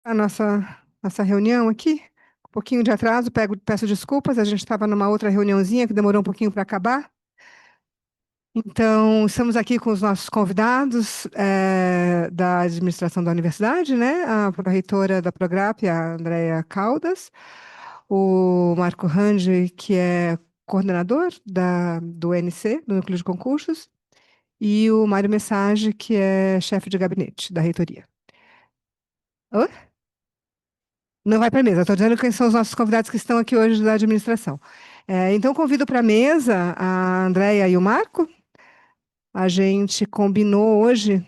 A nossa reunião aqui, um pouquinho de atraso, peço desculpas, a gente estava numa outra reuniãozinha que demorou um pouquinho para acabar. Então, estamos aqui com os nossos convidados da administração da universidade, né? A reitora da Prograp, a Andrea Caldas, o Marco Range, que é coordenador do NC, do Núcleo de Concursos, e o Mário Message, que é chefe de gabinete da reitoria. Oi? Não vai para a mesa, estou dizendo quem são os nossos convidados que estão aqui hoje da administração. Então, convido para a mesa a Andréia e o Marco. A gente combinou hoje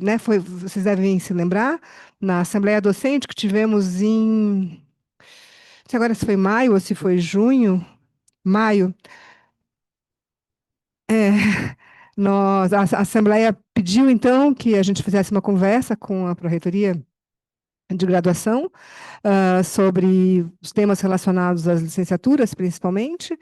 né, vocês devem se lembrar, na Assembleia Docente que tivemos não sei agora se foi maio ou se foi junho, maio. É, a Assembleia pediu, então, que a gente fizesse uma conversa com a Pró-Reitoria de Graduação, sobre os temas relacionados às licenciaturas, principalmente,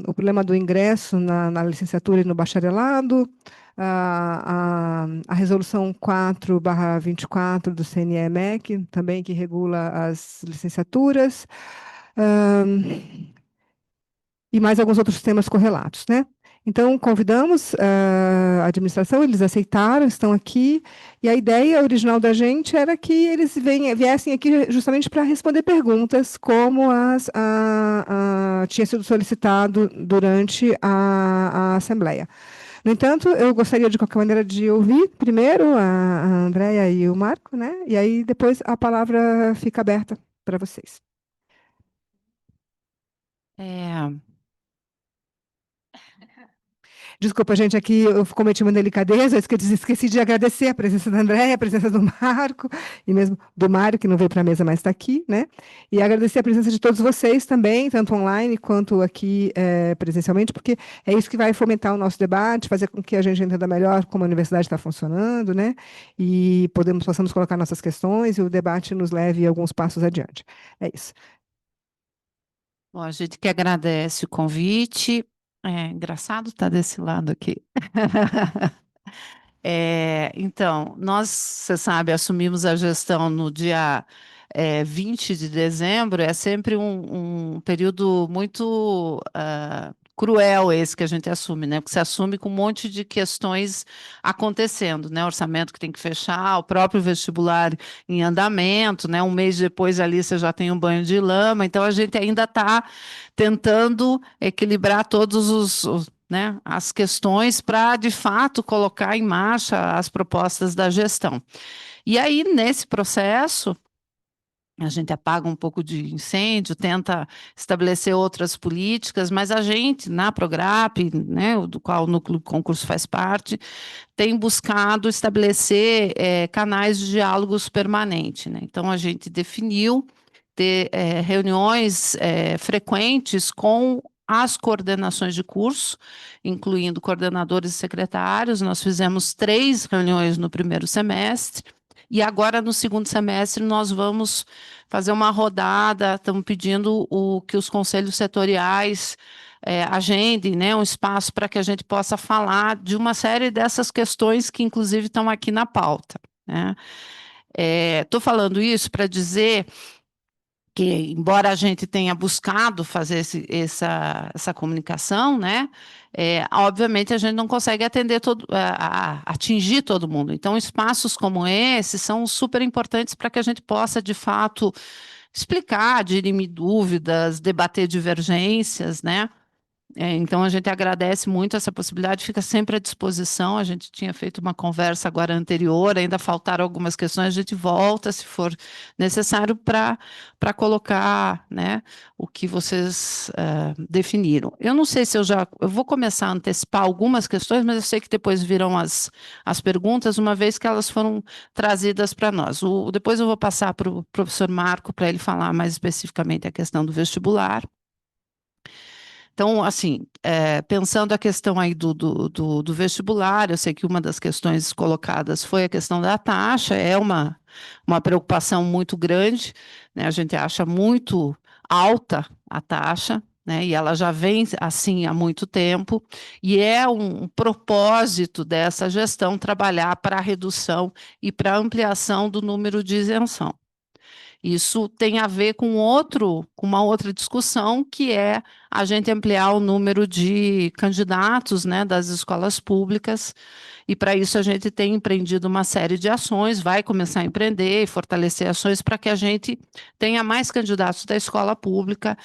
o problema do ingresso na licenciatura e no bacharelado, a resolução 4/24 do CNE-MEC, também que regula as licenciaturas, e mais alguns outros temas correlatos, né? Então, convidamos a administração, eles aceitaram, estão aqui, e a ideia original da gente era que eles viessem aqui justamente para responder perguntas, como tinha sido solicitado durante a Assembleia. No entanto, eu gostaria, de qualquer maneira, de ouvir primeiro a Andréia e o Marco, né? E aí depois a palavra fica aberta para vocês. É, Desculpa, gente, aqui eu cometi uma delicadeza, esqueci de agradecer a presença da Andréia, a presença do Marco, e mesmo do Mário, que não veio para a mesa, mas está aqui, né? E agradecer a presença de todos vocês também, tanto online quanto aqui presencialmente, porque é isso que vai fomentar o nosso debate, fazer com que a gente entenda melhor como a universidade está funcionando, né? E possamos colocar nossas questões e o debate nos leve alguns passos adiante. É isso. bom, a gente que agradece o convite. É engraçado estar desse lado aqui. Então, nós, você sabe, assumimos a gestão no dia 20 de dezembro. É sempre um período muito cruel esse que a gente assume, né? Porque você assume com um monte de questões acontecendo, né? Orçamento que tem que fechar, o próprio vestibular em andamento, né? Um mês depois ali você já tem um banho de lama. Então, a gente ainda está tentando equilibrar todos né, as questões para, de fato, colocar em marcha as propostas da gestão. E aí, nesse processo, a gente apaga um pouco de incêndio, tenta estabelecer outras políticas, mas a gente, na Prograp, né, do qual o núcleo de concurso faz parte, tem buscado estabelecer canais de diálogos permanentes, né? Então, a gente definiu ter reuniões frequentes com as coordenações de curso, incluindo coordenadores e secretários. Nós fizemos 3 reuniões no primeiro semestre, e agora, no segundo semestre, nós vamos fazer uma rodada. Estamos pedindo que os conselhos setoriais agendem, né, um espaço para que a gente possa falar de uma série dessas questões que, inclusive, estão aqui na pauta, né? Estou falando isso para dizer que, embora a gente tenha buscado fazer essa comunicação, né, obviamente a gente não consegue atender atingir todo mundo. Então, espaços como esse são super importantes para que a gente possa, de fato, explicar, dirimir dúvidas, debater divergências, né? Então, a gente agradece muito essa possibilidade, fica sempre à disposição. A gente tinha feito uma conversa agora anterior, ainda faltaram algumas questões, a gente volta, se for necessário, para colocar, né, o que vocês definiram. Eu não sei se eu vou começar a antecipar algumas questões, mas eu sei que depois virão as perguntas, uma vez que elas foram trazidas para nós. Depois eu vou passar para o professor Marco, para ele falar mais especificamente a questão do vestibular. Então, assim, pensando a questão aí do vestibular, eu sei que uma das questões colocadas foi a questão da taxa. É uma preocupação muito grande, né? A gente acha muito alta a taxa, né? E ela já vem assim há muito tempo, e é um propósito dessa gestão trabalhar para a redução e para a ampliação do número de isenção. Isso tem a ver com uma outra discussão, que é a gente ampliar o número de candidatos, né, das escolas públicas, e para isso a gente tem empreendido uma série de ações, vai começar a empreender e fortalecer ações para que a gente tenha mais candidatos da escola pública,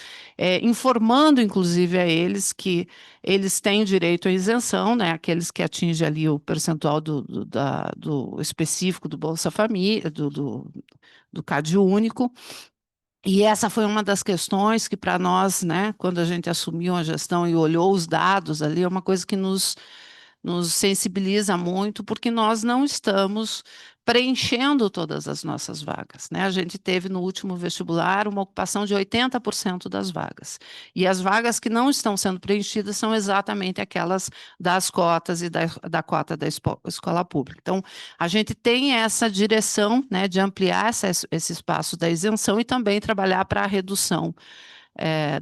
informando inclusive a eles que eles têm direito à isenção, né, aqueles que atingem ali o percentual do específico do Bolsa Família, do CAD único. E essa foi uma das questões que, para nós, né, quando a gente assumiu a gestão e olhou os dados ali, é uma coisa que nos sensibiliza muito, porque nós não estamos preenchendo todas as nossas vagas, né? A gente teve no último vestibular uma ocupação de 80% das vagas. E as vagas que não estão sendo preenchidas são exatamente aquelas das cotas e da cota da escola pública. Então, a gente tem essa direção, né, de ampliar esse espaço da isenção e também trabalhar para a redução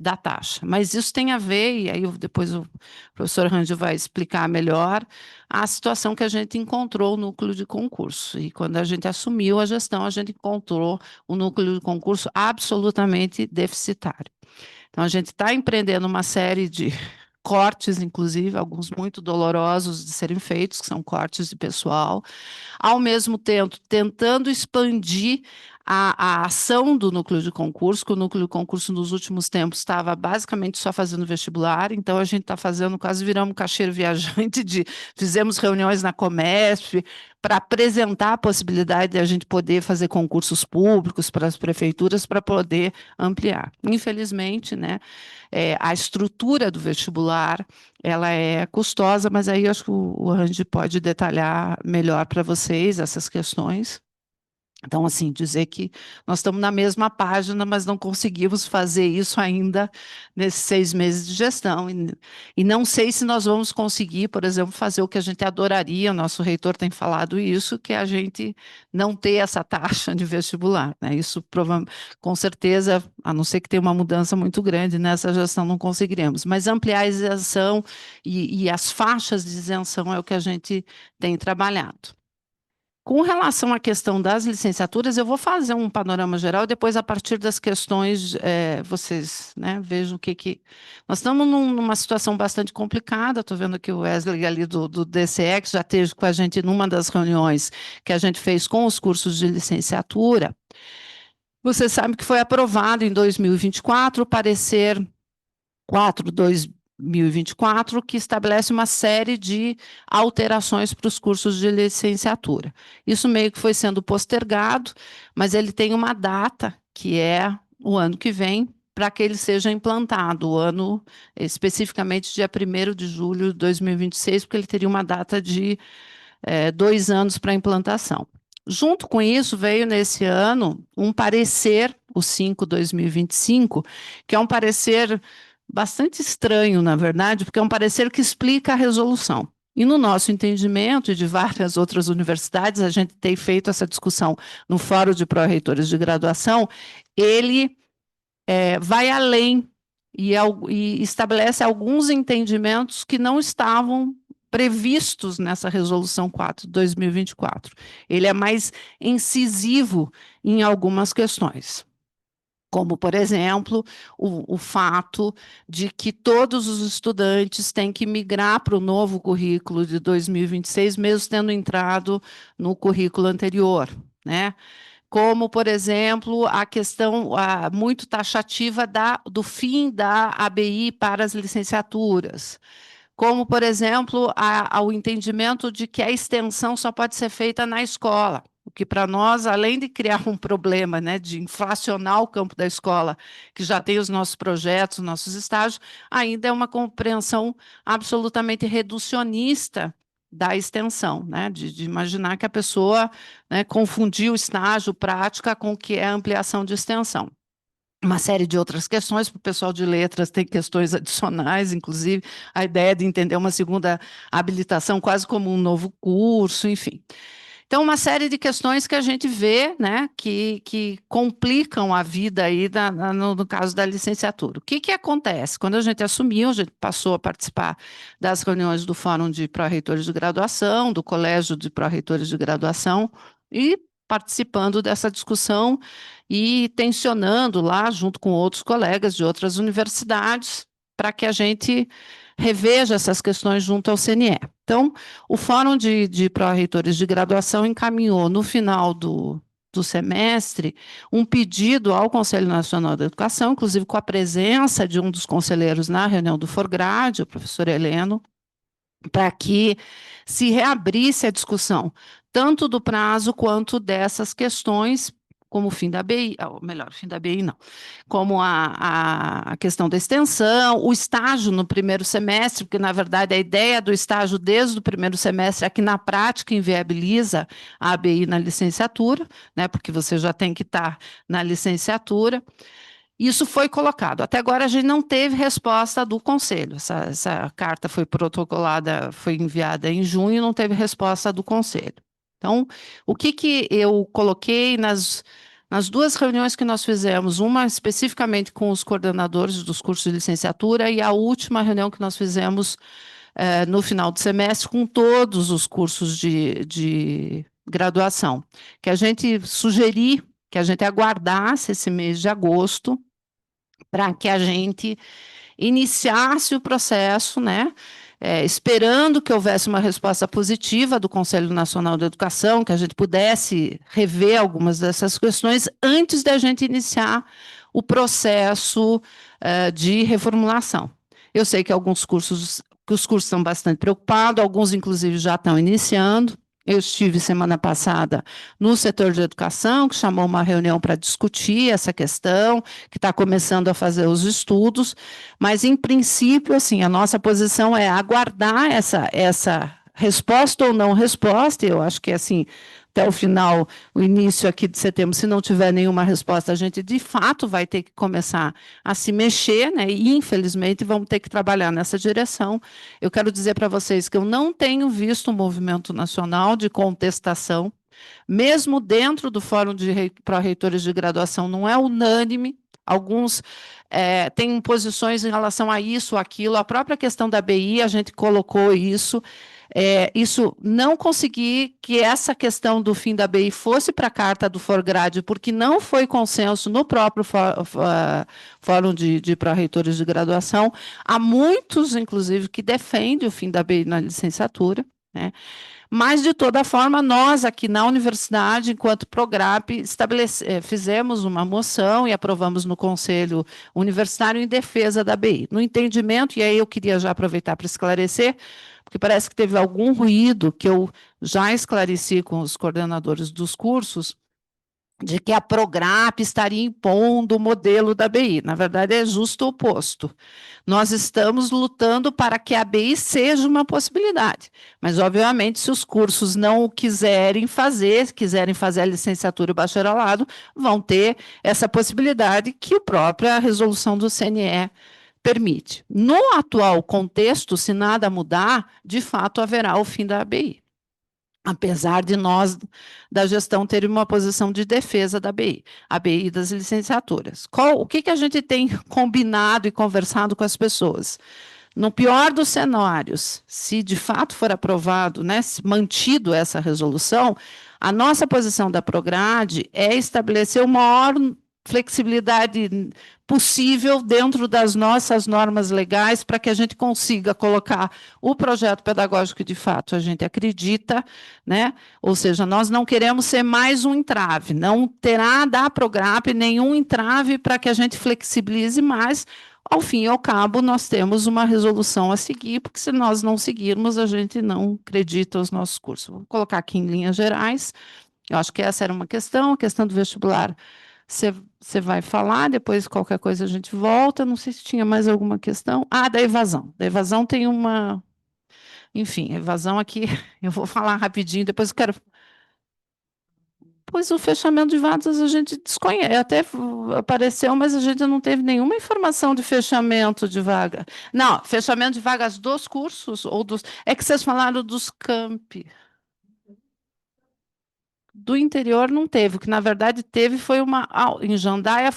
da taxa. Mas isso tem a ver, e aí depois o professor Randio vai explicar melhor, a situação que a gente encontrou o núcleo de concurso. E quando a gente assumiu a gestão, a gente encontrou o núcleo de concurso absolutamente deficitário. Então, a gente está empreendendo uma série de cortes, inclusive, alguns muito dolorosos de serem feitos, que são cortes de pessoal, ao mesmo tempo tentando expandir a ação do núcleo de concurso, que o núcleo de concurso nos últimos tempos estava basicamente só fazendo vestibular, então a gente está fazendo, quase viramos caixeiro viajante, fizemos reuniões na Comesp para apresentar a possibilidade de a gente poder fazer concursos públicos para as prefeituras para poder ampliar. Infelizmente, né, a estrutura do vestibular ela é custosa, mas aí acho que o Randy pode detalhar melhor para vocês essas questões. Então, assim, dizer que nós estamos na mesma página, mas não conseguimos fazer isso ainda nesses 6 meses de gestão. E não sei se nós vamos conseguir, por exemplo, fazer o que a gente adoraria, o nosso reitor tem falado isso, que é a gente não ter essa taxa de vestibular, né? Isso, com certeza, a não ser que tenha uma mudança muito grande nessa gestão, não conseguiremos. Mas ampliar a isenção e as faixas de isenção é o que a gente tem trabalhado. Com relação à questão das licenciaturas, eu vou fazer um panorama geral e depois, a partir das questões, vocês, né, vejam o que. Nós estamos numa situação bastante complicada. Estou vendo aqui o Wesley ali do DCE, que já esteve com a gente numa das reuniões que a gente fez com os cursos de licenciatura. Você sabe que foi aprovado em 2024 o parecer 4/2024, que estabelece uma série de alterações para os cursos de licenciatura. Isso meio que foi sendo postergado, mas ele tem uma data, que é o ano que vem, para que ele seja implantado, o ano especificamente dia 1º de julho de 2026, porque ele teria uma data de 2 anos para implantação. Junto com isso, veio nesse ano um parecer, o 5/2025, que é um parecer bastante estranho, na verdade, porque é um parecer que explica a resolução. E no nosso entendimento, e de várias outras universidades, a gente tem feito essa discussão no Fórum de Pró-Reitores de Graduação, ele vai além e estabelece alguns entendimentos que não estavam previstos nessa Resolução 4/2024. Ele é mais incisivo em algumas questões, como, por exemplo, o fato de que todos os estudantes têm que migrar para o novo currículo de 2026, mesmo tendo entrado no currículo anterior, né? Como, por exemplo, a questão muito taxativa do fim da ABI para as licenciaturas. Como, por exemplo, o entendimento de que a extensão só pode ser feita na escola, o que para nós, além de criar um problema, né, de inflacionar o campo da escola, que já tem os nossos projetos, os nossos estágios, ainda é uma compreensão absolutamente reducionista da extensão, né, de imaginar que a pessoa, né, confundiu o estágio, prática, com o que é ampliação de extensão. Uma série de outras questões, para o pessoal de letras tem questões adicionais, inclusive a ideia de entender uma segunda habilitação quase como um novo curso, enfim. Então, uma série de questões que a gente vê, né, que complicam a vida aí no caso da licenciatura. O que que acontece? Quando a gente assumiu, a gente passou a participar das reuniões do Fórum de Pró-Reitores de Graduação, do Colégio de Pró-Reitores de Graduação, e participando dessa discussão e tensionando lá, junto com outros colegas de outras universidades, para que a gente reveja essas questões junto ao CNE. Então, o Fórum de Pró-Reitores de Graduação encaminhou, no final do semestre, um pedido ao Conselho Nacional da Educação, inclusive com a presença de um dos conselheiros na reunião do Forgrade, o professor Heleno, para que se reabrisse a discussão, tanto do prazo quanto dessas questões, como o fim da BI, ou melhor, o fim da BI não, como a questão da extensão, o estágio no primeiro semestre, porque, na verdade, a ideia do estágio desde o primeiro semestre é que, na prática, inviabiliza a ABI na licenciatura, né, porque você já tem que estar na licenciatura. Isso foi colocado. Até agora a gente não teve resposta do Conselho. Essa carta foi protocolada, foi enviada em junho, não teve resposta do Conselho. Então, o que que eu coloquei nas duas reuniões que nós fizemos, uma especificamente com os coordenadores dos cursos de licenciatura e a última reunião que nós fizemos no final do semestre com todos os cursos de graduação, que a gente sugeriu que a gente aguardasse esse mês de agosto para que a gente iniciasse o processo, né? Esperando que houvesse uma resposta positiva do Conselho Nacional da Educação, que a gente pudesse rever algumas dessas questões antes da gente iniciar o processo de reformulação. Eu sei que os cursos estão bastante preocupados, alguns inclusive já estão iniciando. Eu estive semana passada no setor de educação, que chamou uma reunião para discutir essa questão, que está começando a fazer os estudos, mas, em princípio, assim, a nossa posição é aguardar essa resposta ou não resposta. Eu acho que, assim, até o final, o início aqui de setembro, se não tiver nenhuma resposta, a gente, de fato, vai ter que começar a se mexer, né? E, infelizmente, vamos ter que trabalhar nessa direção. Eu quero dizer para vocês que eu não tenho visto um movimento nacional de contestação, mesmo dentro do Fórum de Pró-Reitores de Graduação, não é unânime. Alguns têm posições em relação a isso, aquilo. A própria questão da BI, a gente colocou isso. Isso não consegui que essa questão do fim da BI fosse para a carta do Forgrade, porque não foi consenso no próprio Fórum de Pró-Reitores de Graduação. Há muitos, inclusive, que defendem o fim da BI na licenciatura, né? Mas, de toda forma, nós aqui na universidade, enquanto Prograp, fizemos uma moção e aprovamos no Conselho Universitário em defesa da BI. No entendimento, e aí eu queria já aproveitar para esclarecer, porque parece que teve algum ruído que eu já esclareci com os coordenadores dos cursos, de que a Prograp estaria impondo o modelo da BI. Na verdade, é justo o oposto. Nós estamos lutando para que a BI seja uma possibilidade. Mas, obviamente, se os cursos não o quiserem fazer a licenciatura e o bacharelado, vão ter essa possibilidade que a própria resolução do CNE permite. No atual contexto, se nada mudar, de fato haverá o fim da ABI. Apesar de nós, da gestão, ter uma posição de defesa da ABI, ABI das licenciaturas. O que a gente tem combinado e conversado com as pessoas? No pior dos cenários, se de fato for aprovado, né, mantido essa resolução, a nossa posição da Prograde é estabelecer o maior flexibilidade possível dentro das nossas normas legais para que a gente consiga colocar o projeto pedagógico que de fato a gente acredita, né? Ou seja, nós não queremos ser mais um entrave, não terá da Prograp nenhum entrave para que a gente flexibilize mais. Ao fim e ao cabo, nós temos uma resolução a seguir, porque se nós não seguirmos, a gente não acredita nos nossos cursos. Vou colocar aqui em linhas gerais. Eu acho que essa era uma questão, a questão do vestibular. Você vai falar, depois qualquer coisa a gente volta. Não sei se tinha mais alguma questão. Ah, da evasão. Da evasão tem uma. Enfim, evasão aqui, eu vou falar rapidinho, depois eu quero. Pois o fechamento de vagas a gente desconhece. Até apareceu, mas a gente não teve nenhuma informação de fechamento de vaga. Não, fechamento de vagas dos cursos ou dos. É que vocês falaram dos campi. do interior não teve. O que, na verdade, teve foi em Jandaia,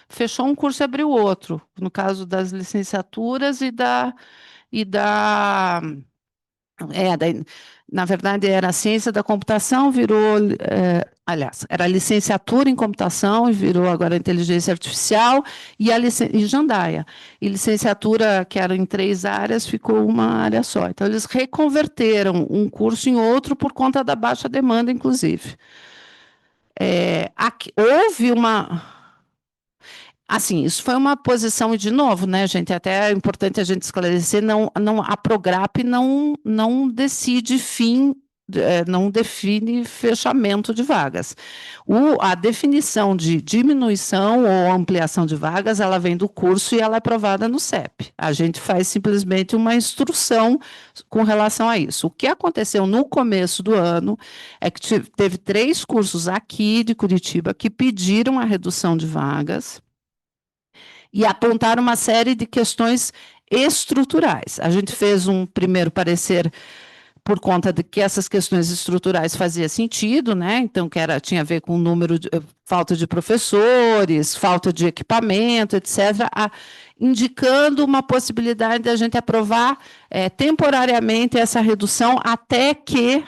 fechou um curso e abriu outro, no caso das licenciaturas e da é, daí, na verdade, era ciência da computação, virou, aliás, era licenciatura em computação e virou agora inteligência artificial e em Jandaia. E licenciatura, que era em 3 áreas, ficou uma área só. Então, eles reconverteram um curso em outro por conta da baixa demanda, inclusive. Houve uma. Assim, isso foi uma posição, e de novo, né, gente, até é importante a gente esclarecer, a Prograp não decide não define fechamento de vagas. A definição de diminuição ou ampliação de vagas, ela vem do curso e ela é aprovada no CEP. A gente faz simplesmente uma instrução com relação a isso. O que aconteceu no começo do ano é que teve 3 cursos aqui de Curitiba que pediram a redução de vagas, e apontar uma série de questões estruturais. A gente fez um primeiro parecer por conta de que essas questões estruturais fazia sentido, né? Então, tinha a ver com o número de falta de professores, falta de equipamento, etc., indicando uma possibilidade de a gente aprovar temporariamente essa redução até que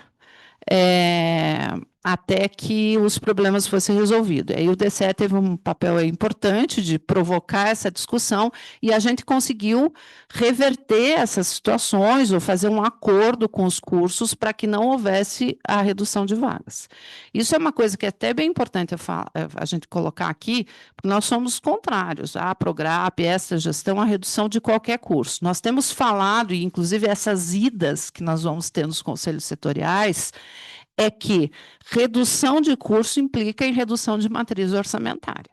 os problemas fossem resolvidos. Aí o DCE teve um papel importante de provocar essa discussão e a gente conseguiu reverter essas situações ou fazer um acordo com os cursos para que não houvesse a redução de vagas. Isso é uma coisa que é até bem importante a gente colocar aqui, porque nós somos contrários à Prograp, essa gestão, à redução de qualquer curso. Nós temos falado, e inclusive essas idas que nós vamos ter nos conselhos setoriais, é que redução de curso implica em redução de matriz orçamentária,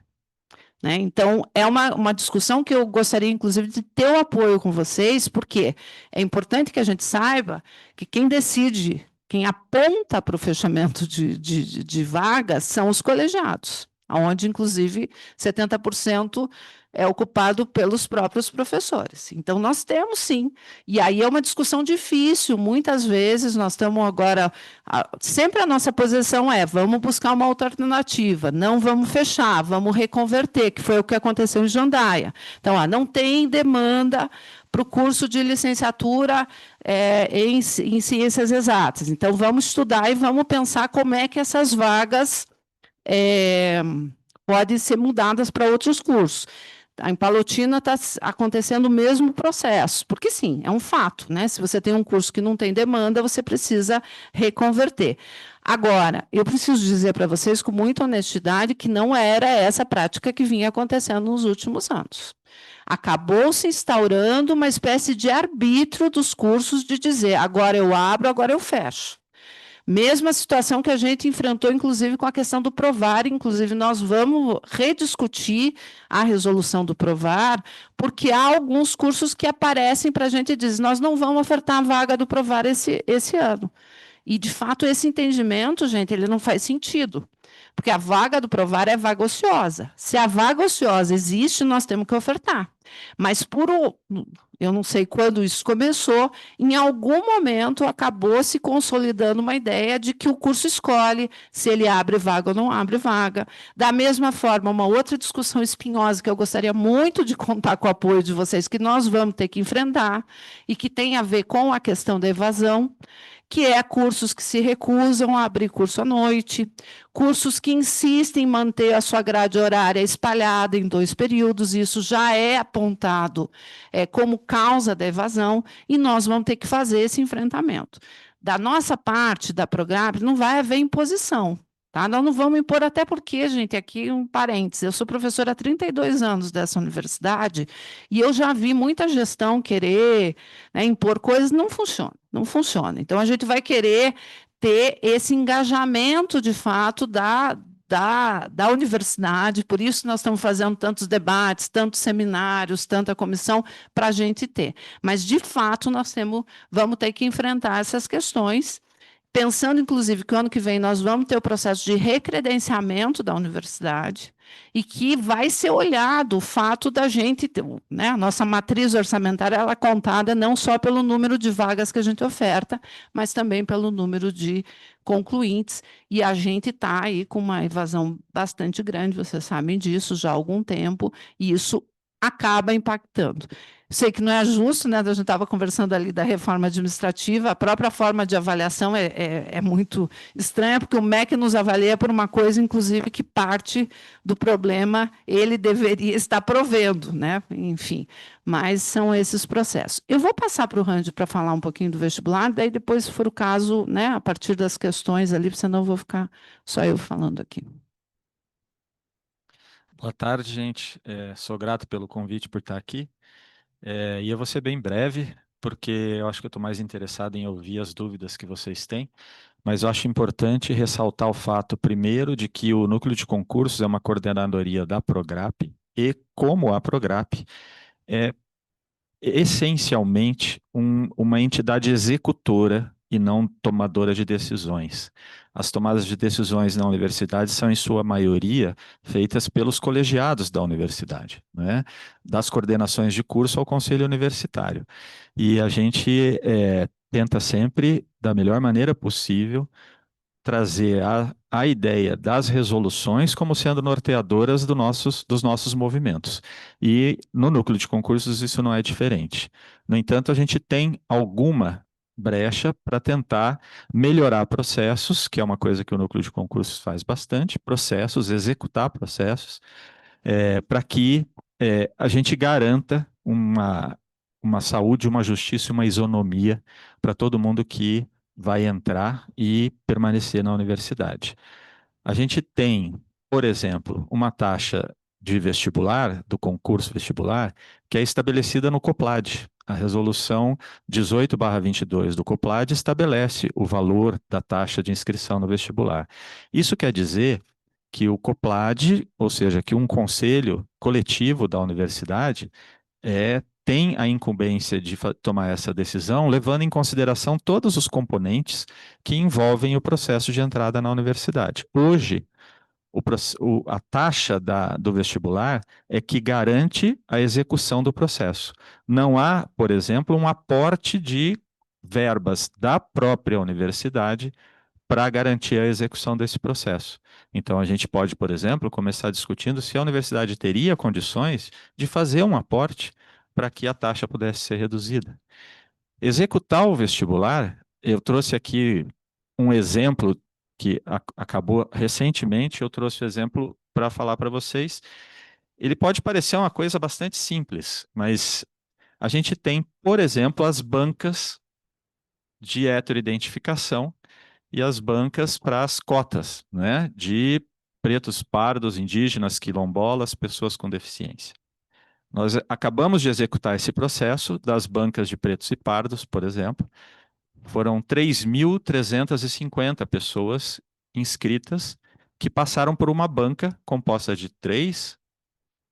né? Então, é uma discussão que eu gostaria, inclusive, de ter o apoio com vocês, porque é importante que a gente saiba que quem decide, quem aponta para o fechamento de vagas são os colegiados, onde, inclusive, 70% é ocupado pelos próprios professores. Então, nós temos sim, e aí é uma discussão difícil, muitas vezes nós estamos agora, sempre a nossa posição é, vamos buscar uma outra alternativa, não vamos fechar, vamos reconverter, que foi o que aconteceu em Jandaia. Então, não tem demanda para o curso de licenciatura em ciências exatas. Então, vamos estudar e vamos pensar como é que essas vagas podem ser mudadas para outros cursos. Em Palotina está acontecendo o mesmo processo, porque sim, é um fato, né? Se você tem um curso que não tem demanda, você precisa reconverter. Agora, eu preciso dizer para vocês com muita honestidade que não era essa prática que vinha acontecendo nos últimos anos. Acabou se instaurando uma espécie de arbítrio dos cursos de dizer agora eu abro, agora eu fecho. Mesma situação que a gente enfrentou, inclusive, com a questão do Provar. Inclusive, nós vamos rediscutir a resolução do Provar, porque há alguns cursos que aparecem para a gente e dizem nós não vamos ofertar a vaga do Provar esse ano. E, de fato, esse entendimento, gente, ele não faz sentido. Porque a vaga do Provar é vaga ociosa. Se a vaga ociosa existe, nós temos que ofertar. Mas, eu não sei quando isso começou, em algum momento acabou se consolidando uma ideia de que o curso escolhe se ele abre vaga ou não abre vaga. Da mesma forma, uma outra discussão espinhosa que eu gostaria muito de contar com o apoio de vocês, que nós vamos ter que enfrentar, e que tem a ver com a questão da evasão, que é cursos que se recusam a abrir curso à noite, cursos que insistem em manter a sua grade horária espalhada em 2 períodos, isso já é apontado como causa da evasão, e nós vamos ter que fazer esse enfrentamento. Da nossa parte, da Prograp, não vai haver imposição. Tá? Nós não vamos impor, até porque, gente, aqui um parênteses, eu sou professora há 32 anos dessa universidade e eu já vi muita gestão querer, né, impor coisas, não funciona, não funciona. Então, a gente vai querer ter esse engajamento, de fato, da universidade, por isso nós estamos fazendo tantos debates, tantos seminários, tanta comissão, para a gente ter. Mas, de fato, vamos ter que enfrentar essas questões, pensando, inclusive, que o ano que vem nós vamos ter o processo de recredenciamento da universidade e que vai ser olhado o fato da gente, né, a nossa matriz orçamentária ela é contada não só pelo número de vagas que a gente oferta, mas também pelo número de concluintes, e a gente está aí com uma evasão bastante grande, vocês sabem disso já há algum tempo, e isso acaba impactando. Sei que não é justo, né? A gente estava conversando ali da reforma administrativa, a própria forma de avaliação é muito estranha, porque o MEC nos avalia por uma coisa, inclusive, que parte do problema ele deveria estar provendo, né? Enfim, mas são esses processos. Eu vou passar para o Randy para falar um pouquinho do vestibular, daí depois, se for o caso, né, a partir das questões ali, senão eu vou ficar só eu falando aqui. Boa tarde, gente. Sou grato pelo convite por estar aqui. E eu vou ser bem breve, porque eu acho que eu estou mais interessado em ouvir as dúvidas que vocês têm. Mas eu acho importante ressaltar o fato, primeiro, de que o Núcleo de Concursos é uma coordenadoria da Prograp, e como a Prograp é essencialmente uma entidade executora e não tomadora de decisões. As tomadas de decisões na universidade são, em sua maioria, feitas pelos colegiados da universidade, né? Das coordenações de curso ao conselho universitário. E a gente tenta sempre, da melhor maneira possível, trazer a ideia das resoluções como sendo norteadoras dos nossos movimentos. E no núcleo de concursos isso não é diferente. No entanto, a gente tem alguma brecha para tentar melhorar processos, que é uma coisa que o núcleo de concursos faz bastante, processos, executar processos, para que a gente garanta uma saúde, uma justiça e uma isonomia para todo mundo que vai entrar e permanecer na universidade. A gente tem, por exemplo, uma taxa de vestibular, do concurso vestibular, que é estabelecida no COPLAD. A resolução 18/22 do COPLAD estabelece o valor da taxa de inscrição no vestibular. Isso quer dizer que o COPLAD, ou seja, que um conselho coletivo da universidade, tem a incumbência de tomar essa decisão, levando em consideração todos os componentes que envolvem o processo de entrada na universidade. Hoje, a taxa do vestibular é que garante a execução do processo. Não há, por exemplo, um aporte de verbas da própria universidade para garantir a execução desse processo. Então, a gente pode, por exemplo, começar discutindo se a universidade teria condições de fazer um aporte para que a taxa pudesse ser reduzida. Executar o vestibular, eu trouxe aqui um exemplo que acabou recentemente, eu trouxe o exemplo para falar para vocês. Ele pode parecer uma coisa bastante simples, mas a gente tem, por exemplo, as bancas de heteroidentificação e as bancas para as cotas, né, de pretos, pardos, indígenas, quilombolas, pessoas com deficiência. Nós acabamos de executar esse processo das bancas de pretos e pardos, por exemplo. Foram 3.350 pessoas inscritas que passaram por uma banca composta de 3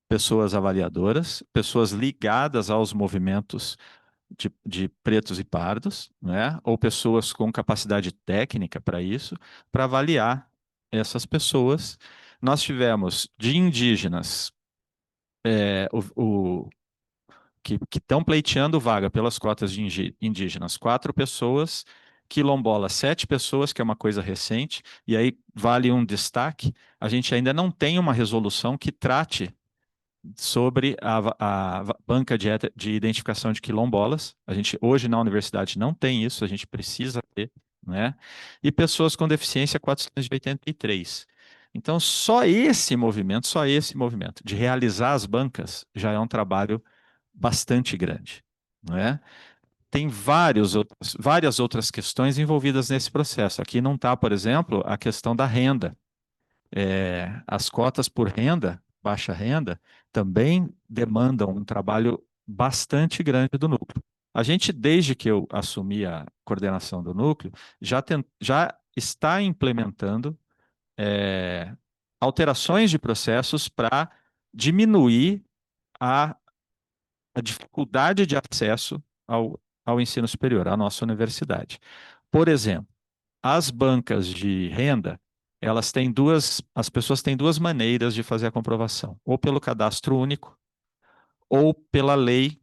pessoas avaliadoras, pessoas ligadas aos movimentos de pretos e pardos, né? Ou pessoas com capacidade técnica para isso, para avaliar essas pessoas. Nós tivemos de indígenas, que estão pleiteando vaga pelas cotas de indígenas, 4 pessoas, quilombola, 7 pessoas, que é uma coisa recente, e aí vale um destaque: a gente ainda não tem uma resolução que trate sobre a banca de identificação de quilombolas. A gente hoje na universidade não tem isso, a gente precisa ter, né? E pessoas com deficiência 483. Então, só esse movimento de realizar as bancas já é um trabalho bastante grande, não é? Tem várias outras questões envolvidas nesse processo. Aqui não está, por exemplo, a questão da renda. As cotas por renda, baixa renda, também demandam um trabalho bastante grande do núcleo. A gente, desde que eu assumi a coordenação do núcleo, já está implementando alterações de processos para diminuir a, a dificuldade de acesso ao ensino superior, à nossa universidade. Por exemplo, as bancas de renda, as pessoas têm duas maneiras de fazer a comprovação, ou pelo cadastro único, ou pela lei,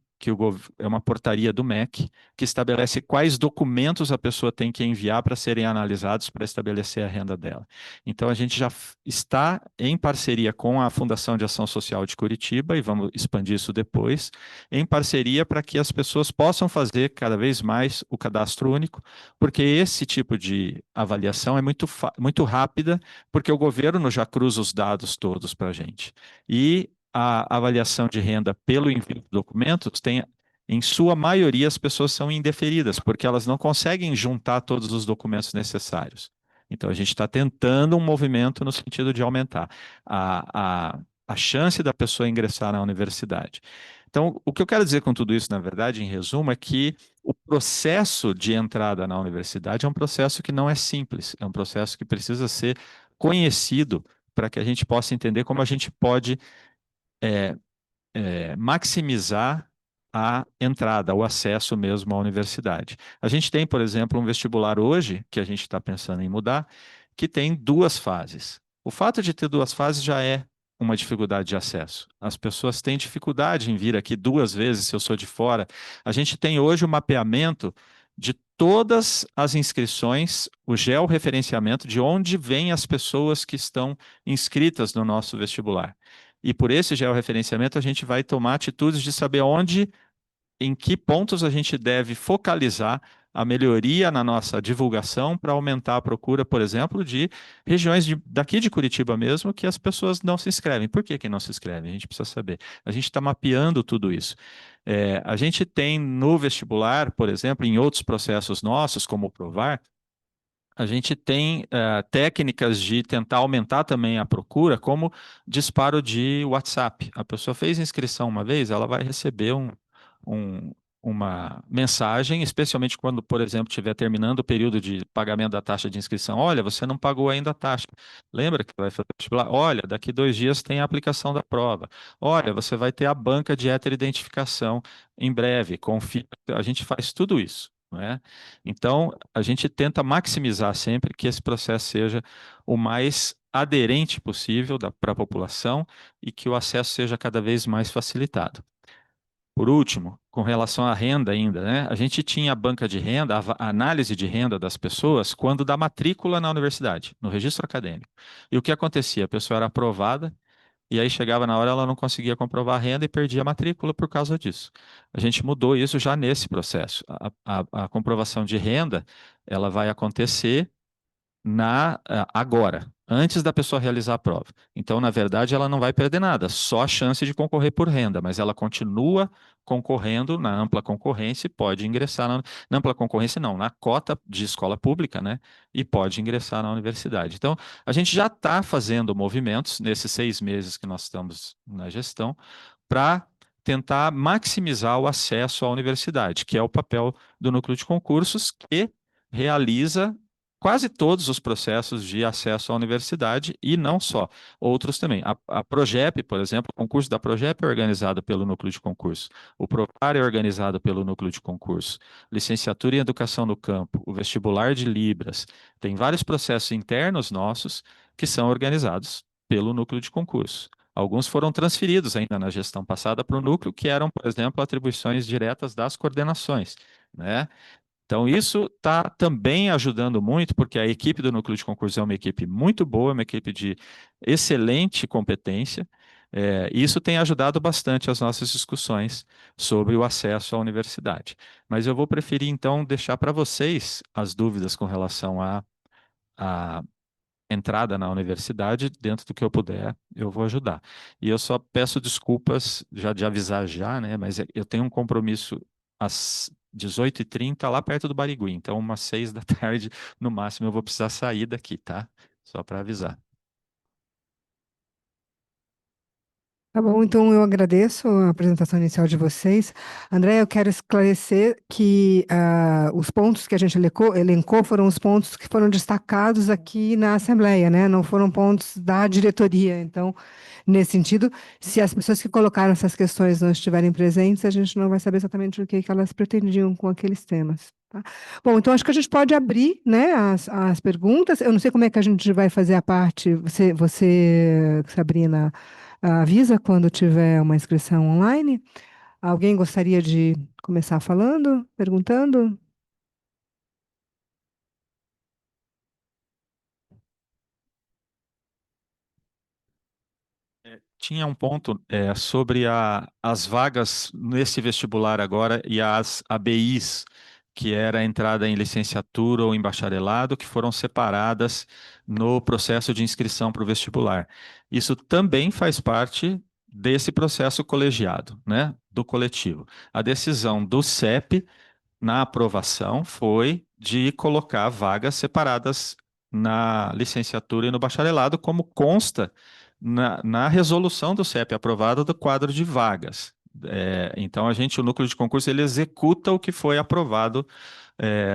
é uma portaria do MEC, que estabelece quais documentos a pessoa tem que enviar para serem analisados para estabelecer a renda dela. Então, a gente já está em parceria com a Fundação de Ação Social de Curitiba, e vamos expandir isso depois, em parceria para que as pessoas possam fazer cada vez mais o cadastro único, porque esse tipo de avaliação é muito rápida, porque o governo já cruza os dados todos para a gente. E a avaliação de renda pelo envio de documentos tem, em sua maioria, as pessoas são indeferidas, porque elas não conseguem juntar todos os documentos necessários. Então, a gente está tentando um movimento no sentido de aumentar a chance da pessoa ingressar na universidade. Então, o que eu quero dizer com tudo isso, na verdade, em resumo, é que o processo de entrada na universidade é um processo que não é simples, é um processo que precisa ser conhecido para que a gente possa entender como a gente pode maximizar a entrada, o acesso mesmo à universidade. A gente tem, por exemplo, um vestibular hoje, que a gente está pensando em mudar, que tem duas fases. O fato de ter duas fases já é uma dificuldade de acesso. As pessoas têm dificuldade em vir aqui duas vezes se eu sou de fora. A gente tem hoje o mapeamento de todas as inscrições, o georreferenciamento de onde vêm as pessoas que estão inscritas no nosso vestibular. E por esse georreferenciamento, a gente vai tomar atitudes de saber onde, em que pontos a gente deve focalizar a melhoria na nossa divulgação para aumentar a procura, por exemplo, de regiões daqui de Curitiba mesmo, que as pessoas não se inscrevem. Por que não se inscrevem? A gente precisa saber. A gente está mapeando tudo isso. A gente tem no vestibular, por exemplo, em outros processos nossos, como o Provar, a gente tem técnicas de tentar aumentar também a procura, como disparo de WhatsApp. A pessoa fez inscrição uma vez, ela vai receber um- uma mensagem, especialmente quando, por exemplo, estiver terminando o período de pagamento da taxa de inscrição. Olha, você não pagou ainda a taxa. Lembra que vai fazer vestibular? Olha, daqui 2 dias tem a aplicação da prova. Olha, você vai ter a banca de heteroidentificação em breve. Confia. A gente faz tudo isso. Não é? Então, a gente tenta maximizar sempre que esse processo seja o mais aderente possível para a população e que o acesso seja cada vez mais facilitado. Por último, com relação à renda ainda, né? A gente tinha a banca de renda, a análise de renda das pessoas quando da matrícula na universidade, no registro acadêmico. E o que acontecia? A pessoa era aprovada e aí chegava na hora ela não conseguia comprovar a renda e perdia a matrícula por causa disso. A gente mudou isso já nesse processo. A comprovação de renda, ela vai acontecer agora, antes da pessoa realizar a prova. Então, na verdade, ela não vai perder nada, só a chance de concorrer por renda, mas ela continua concorrendo na ampla concorrência e pode ingressar na ampla concorrência, não, na cota de escola pública, né? E pode ingressar na universidade. Então, a gente já está fazendo movimentos nesses 6 meses que nós estamos na gestão para tentar maximizar o acesso à universidade, que é o papel do núcleo de concursos, que realiza quase todos os processos de acesso à universidade e não só, outros também. A Progep, por exemplo, o concurso da Progep é organizado pelo núcleo de concurso, o Provar é organizado pelo núcleo de concurso, licenciatura em educação no campo, o vestibular de Libras, tem vários processos internos nossos que são organizados pelo núcleo de concurso. Alguns foram transferidos ainda na gestão passada para o núcleo, que eram, por exemplo, atribuições diretas das coordenações, né? Então, isso está também ajudando muito, porque a equipe do Núcleo de Concurso é uma equipe muito boa, uma equipe de excelente competência, e isso tem ajudado bastante as nossas discussões sobre o acesso à universidade. Mas eu vou preferir, então, deixar para vocês as dúvidas com relação à entrada na universidade, dentro do que eu puder, eu vou ajudar. E eu só peço desculpas, já de avisar já, né? Mas eu tenho um compromisso às 18h30 lá perto do Barigui, então umas 6 da tarde, no máximo, eu vou precisar sair daqui, tá? Só para avisar. Tá bom, então eu agradeço a apresentação inicial de vocês. André, eu quero esclarecer que os pontos que a gente elencou foram os pontos que foram destacados aqui na Assembleia, né? Não foram pontos da diretoria. Então, nesse sentido, se as pessoas que colocaram essas questões não estiverem presentes, a gente não vai saber exatamente o que elas pretendiam com aqueles temas. Tá? Bom, então acho que a gente pode abrir, né, as perguntas. Eu não sei como é que a gente vai fazer a parte. Você, Sabrina, avisa quando tiver uma inscrição online. Alguém gostaria de começar falando, perguntando? Tinha um ponto sobre as vagas nesse vestibular agora e as ABIs, que era a entrada em licenciatura ou em bacharelado, que foram separadas no processo de inscrição para o vestibular. Isso também faz parte desse processo colegiado, né, do coletivo. A decisão do CEP na aprovação foi de colocar vagas separadas na licenciatura e no bacharelado, como consta na resolução do CEP aprovada do quadro de vagas. Então, o núcleo de concurso, ele executa o que foi aprovado,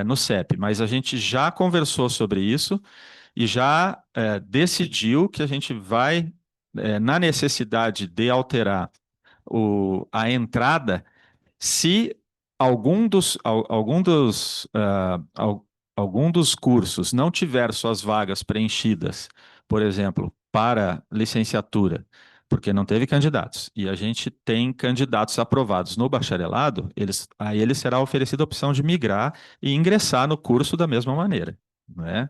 no CEP, mas a gente já conversou sobre isso e já decidiu que a gente vai, na necessidade de alterar a entrada, se algum dos cursos não tiver suas vagas preenchidas, por exemplo, para licenciatura, porque não teve candidatos, e a gente tem candidatos aprovados no bacharelado, aí ele será oferecida a opção de migrar e ingressar no curso da mesma maneira, né?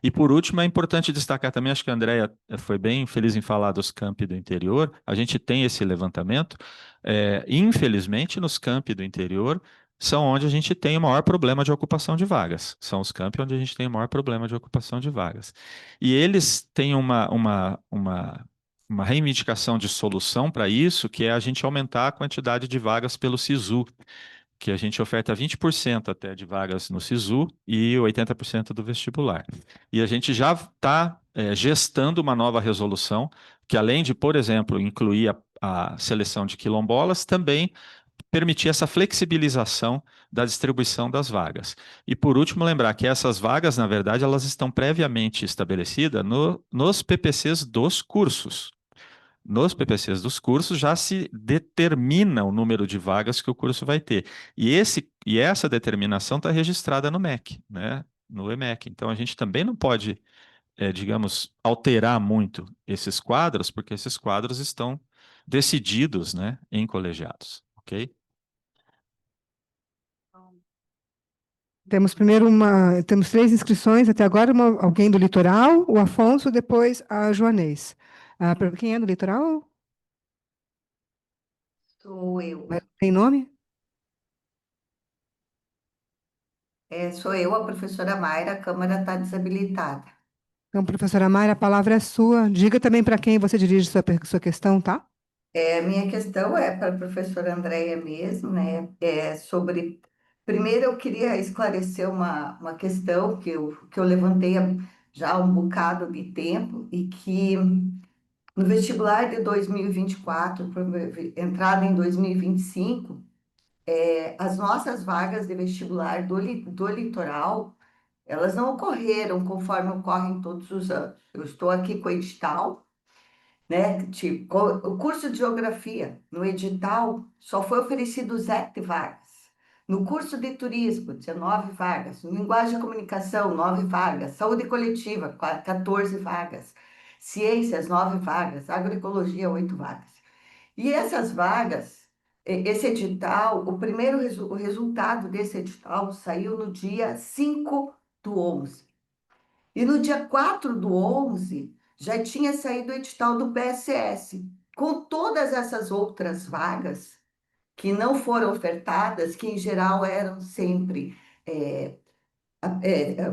E por último, é importante destacar também, acho que a Andrea foi bem feliz em falar dos campi do interior, a gente tem esse levantamento, infelizmente, nos campi do interior são onde a gente tem o maior problema de ocupação de vagas. São os campi onde a gente tem o maior problema de ocupação de vagas. E eles têm uma reivindicação de solução para isso, que é a gente aumentar a quantidade de vagas pelo SISU, que a gente oferta 20% até de vagas no SISU e 80% do vestibular. E a gente já está gestando uma nova resolução que, além de, por exemplo, incluir a seleção de quilombolas, também permitir essa flexibilização da distribuição das vagas. E, por último, lembrar que essas vagas, na verdade, elas estão previamente estabelecidas nos PPCs dos cursos. Nos PPCs dos cursos já se determina o número de vagas que o curso vai ter. E essa determinação está registrada no MEC, né? No EMEC. Então a gente também não pode, digamos, alterar muito esses quadros, porque esses quadros estão decididos, né, em colegiados, ok? Temos três inscrições até agora, alguém do litoral, o Afonso, depois a Joanês. Quem é do litoral? Sou eu. Tem nome? Sou eu, a professora Mayra, a Câmara está desabilitada. Então, professora Mayra, a palavra é sua. Diga também para quem você dirige sua questão, tá? A minha questão é para a professora Andréia mesmo, né? Primeiro, eu queria esclarecer uma questão que eu levantei já há um bocado de tempo e que no vestibular de 2024, entrada em 2025, as nossas vagas de vestibular do litoral, elas não ocorreram conforme ocorrem todos os anos. Eu estou aqui com o edital, né? Tipo, o curso de geografia, no edital, só foi oferecido 7 vagas. No curso de turismo, 19 vagas. No linguagem e comunicação, 9 vagas. Saúde coletiva, 14 vagas. Ciências, 9 vagas. Agroecologia, 8 vagas. E essas vagas, esse edital, o resultado desse edital saiu no dia 5/11. E no dia 4/11, já tinha saído o edital do PSS, com todas essas outras vagas que não foram ofertadas, que em geral eram sempre é,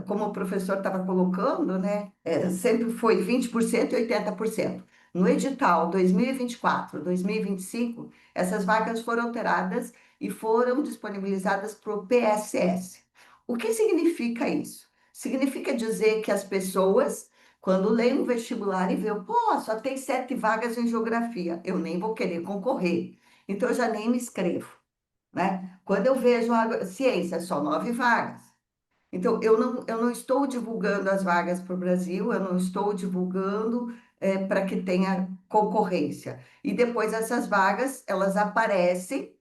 como o professor estava colocando, né? Sempre foi 20% e 80%. No edital 2024, 2025, essas vagas foram alteradas e foram disponibilizadas para o PSS. O que significa isso? Significa dizer que as pessoas, quando leem um vestibular e veem, pô, só tem 7 vagas em geografia, eu nem vou querer concorrer, então eu já nem me inscrevo, né? Quando eu vejo ciência, só 9 vagas. Então, eu não estou divulgando as vagas para o Brasil, eu não estou divulgando para que tenha concorrência. E depois essas vagas, elas aparecem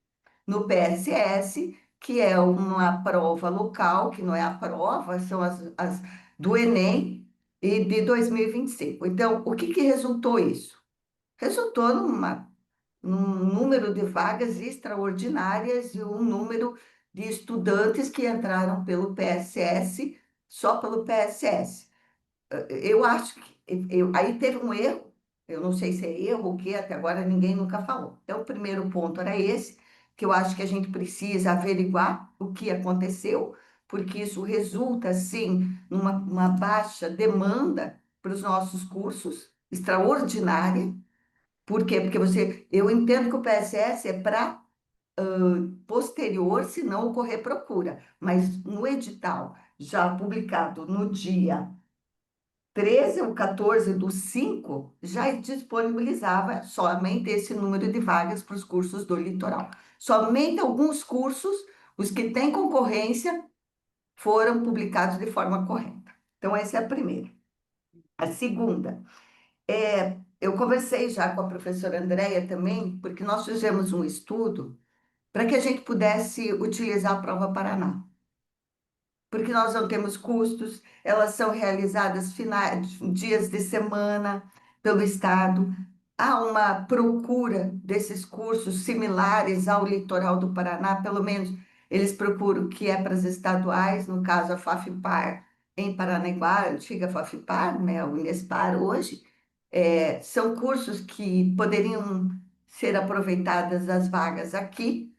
no PSS, que é uma prova local, que não é a prova, são as do Enem e de 2025. Então, o que que resultou isso? Resultou num número de vagas extraordinárias e um número de estudantes que entraram pelo PSS, só pelo PSS. Eu acho que aí teve um erro, eu não sei se é erro ou o que, até agora ninguém nunca falou. Então, o primeiro ponto era esse, que eu acho que a gente precisa averiguar o que aconteceu, porque isso resulta, sim, numa uma baixa demanda para os nossos cursos, extraordinária. Por quê? Porque eu entendo que o PSS é para posterior, se não ocorrer procura, mas no edital já publicado no dia 13 ou 14 do 5 já disponibilizava somente esse número de vagas para os cursos do litoral. Somente alguns cursos, os que têm concorrência, foram publicados de forma correta. Então, essa é a primeira. A segunda, eu conversei já com a professora Andréia também, porque nós fizemos um estudo para que a gente pudesse utilizar a prova Paraná, porque nós não temos custos, elas são realizadas dias de semana pelo Estado. Há uma procura desses cursos similares ao litoral do Paraná, pelo menos eles procuram o que é para as estaduais, no caso a Fafipar em Paranaguá, a antiga Fafipar, né, a Unespar hoje. São cursos que poderiam ser aproveitadas as vagas aqui,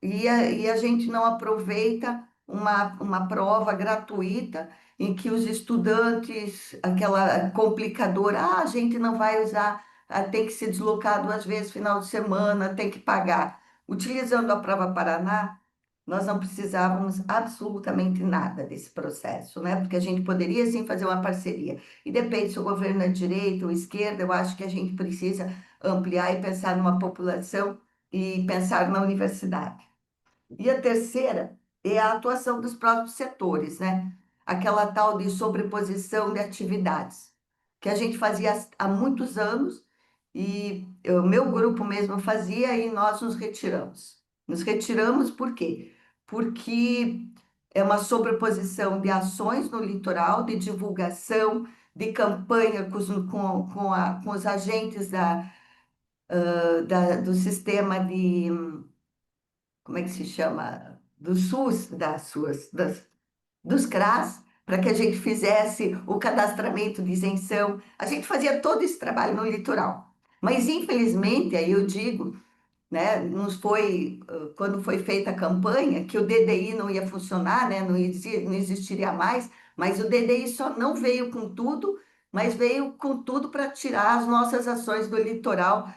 e a gente não aproveita uma prova gratuita em que os estudantes, aquela complicadora, a gente não vai usar, tem que se deslocar 2 vezes final de semana, tem que pagar. Utilizando a prova Paraná, nós não precisávamos absolutamente nada desse processo, né? Porque a gente poderia sim fazer uma parceria. E depende se o governo é direita ou esquerda, eu acho que a gente precisa ampliar e pensar numa população e pensar na universidade. E a terceira é a atuação dos próprios setores, né? Aquela tal de sobreposição de atividades, que a gente fazia há muitos anos e o meu grupo mesmo fazia e nós nos retiramos. Nos retiramos por quê? Porque é uma sobreposição de ações no litoral, de divulgação, de campanha com os agentes do sistema de como é que se chama, do SUS, dos CRAS, para que a gente fizesse o cadastramento de isenção. A gente fazia todo esse trabalho no litoral. Mas, infelizmente, aí eu digo, né, quando foi feita a campanha, que o DDI não ia funcionar, né, não existiria mais, mas o DDI só não veio com tudo, mas veio com tudo para tirar as nossas ações do litoral,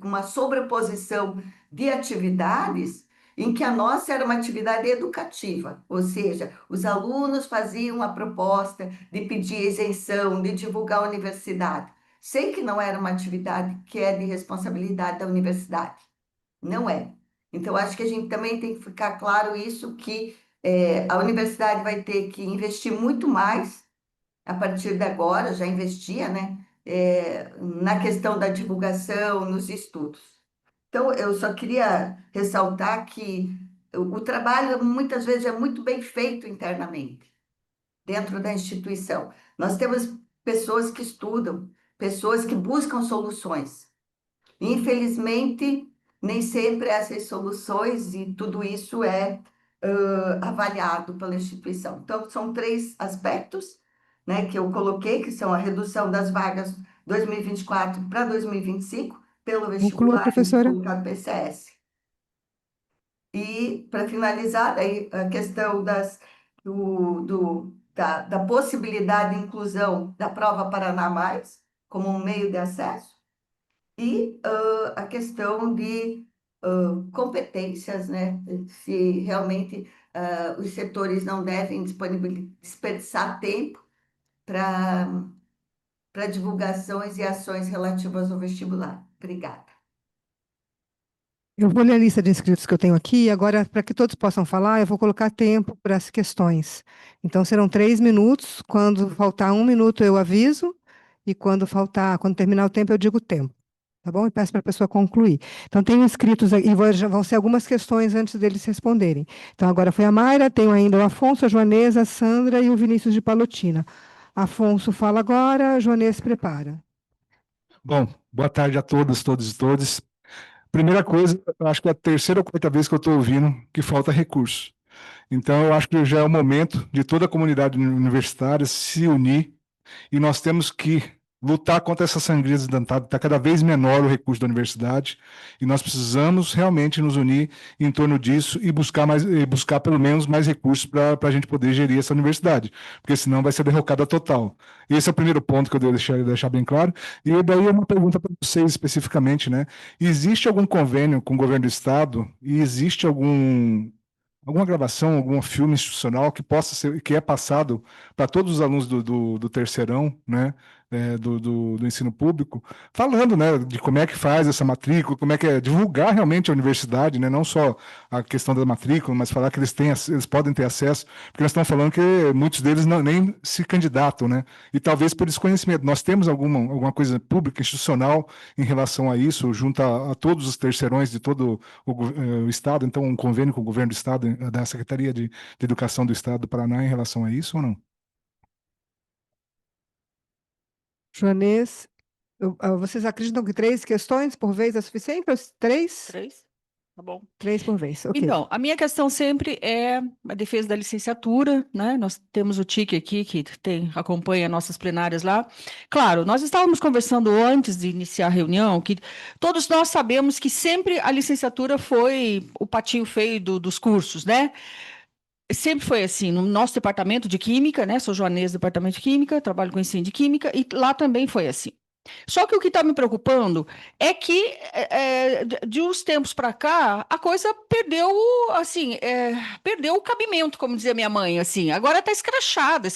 uma sobreposição de atividades em que a nossa era uma atividade educativa, ou seja, os alunos faziam a proposta de pedir isenção, de divulgar a universidade. Sei que não era uma atividade que é de responsabilidade da universidade, não é. Então, acho que a gente também tem que ficar claro isso, que a universidade vai ter que investir muito mais a partir de agora, já investia, né, na questão da divulgação, nos estudos. Então, eu só queria ressaltar que o trabalho muitas vezes é muito bem feito internamente dentro da instituição. Nós temos pessoas que estudam, pessoas que buscam soluções. Infelizmente, nem sempre essas soluções e tudo isso é avaliado pela instituição. Então, são 3 aspectos, né, que eu coloquei, que são a redução das vagas 2024 para 2025, pelo Conclua, vestibular e professora. pelo PCS. E, para finalizar, daí, a questão da possibilidade de inclusão da prova Paraná Mais como um meio de acesso e a questão de competências, né? Se realmente os setores não devem desperdiçar tempo para divulgações e ações relativas ao vestibular. Obrigada. Eu vou ler a lista de inscritos que eu tenho aqui. Agora, para que todos possam falar, eu vou colocar tempo para as questões. Então, serão 3 minutos. Quando faltar 1 minuto, eu aviso. E quando terminar o tempo, eu digo o tempo. tá bom? E peço para a pessoa concluir. Então, tenho inscritos aqui, e já vão ser algumas questões antes deles responderem. Então, agora foi a Mayra, tenho ainda o Afonso, a Joanesa, a Sandra e o Vinícius de Palotina. Afonso fala agora, a Joanesa prepara. Bom, boa tarde a todos, todos e todas. Primeira coisa, eu acho que é a terceira ou quarta vez que eu estou ouvindo que falta recurso. Então, eu acho que já é o momento de toda a comunidade universitária se unir e nós temos que lutar contra essa sangria desdentada. Está cada vez menor o recurso da universidade e nós precisamos realmente nos unir em torno disso e buscar pelo menos mais recursos para a gente poder gerir essa universidade, porque senão vai ser derrocada total. Esse é o primeiro ponto que eu devo deixar bem claro. E daí é uma pergunta para vocês especificamente, né? Existe algum convênio com o governo do estado e existe alguma gravação, algum filme institucional que possa ser, que é passado para todos os alunos do terceirão, né, do ensino público, falando, né, de como é que faz essa matrícula, como é que é divulgar realmente a universidade, né, não só a questão da matrícula, mas falar que eles podem ter acesso, porque nós estamos falando que muitos deles nem se candidatam, né, e talvez por desconhecimento. Nós temos alguma coisa pública, institucional em relação a isso, junto a todos os terceirões de todo o Estado, então um convênio com o governo do Estado, da Secretaria de Educação do Estado do Paraná em relação a isso ou não? Joanês, vocês acreditam que 3 questões por vez é suficiente? Três? 3? Tá bom. 3 por vez, ok. Então, a minha questão sempre é a defesa da licenciatura, né? Nós temos o TIC aqui, que acompanha nossas plenárias lá. Claro, nós estávamos conversando antes de iniciar a reunião, que todos nós sabemos que sempre a licenciatura foi o patinho feio dos cursos, né? Sempre foi assim, no nosso departamento de Química, né? Sou joanesa do departamento de Química, trabalho com ensino de Química, e lá também foi assim. Só que o que está me preocupando é que, de uns tempos para cá, a coisa perdeu, assim, perdeu o cabimento, como dizia minha mãe, assim. Agora está escrachada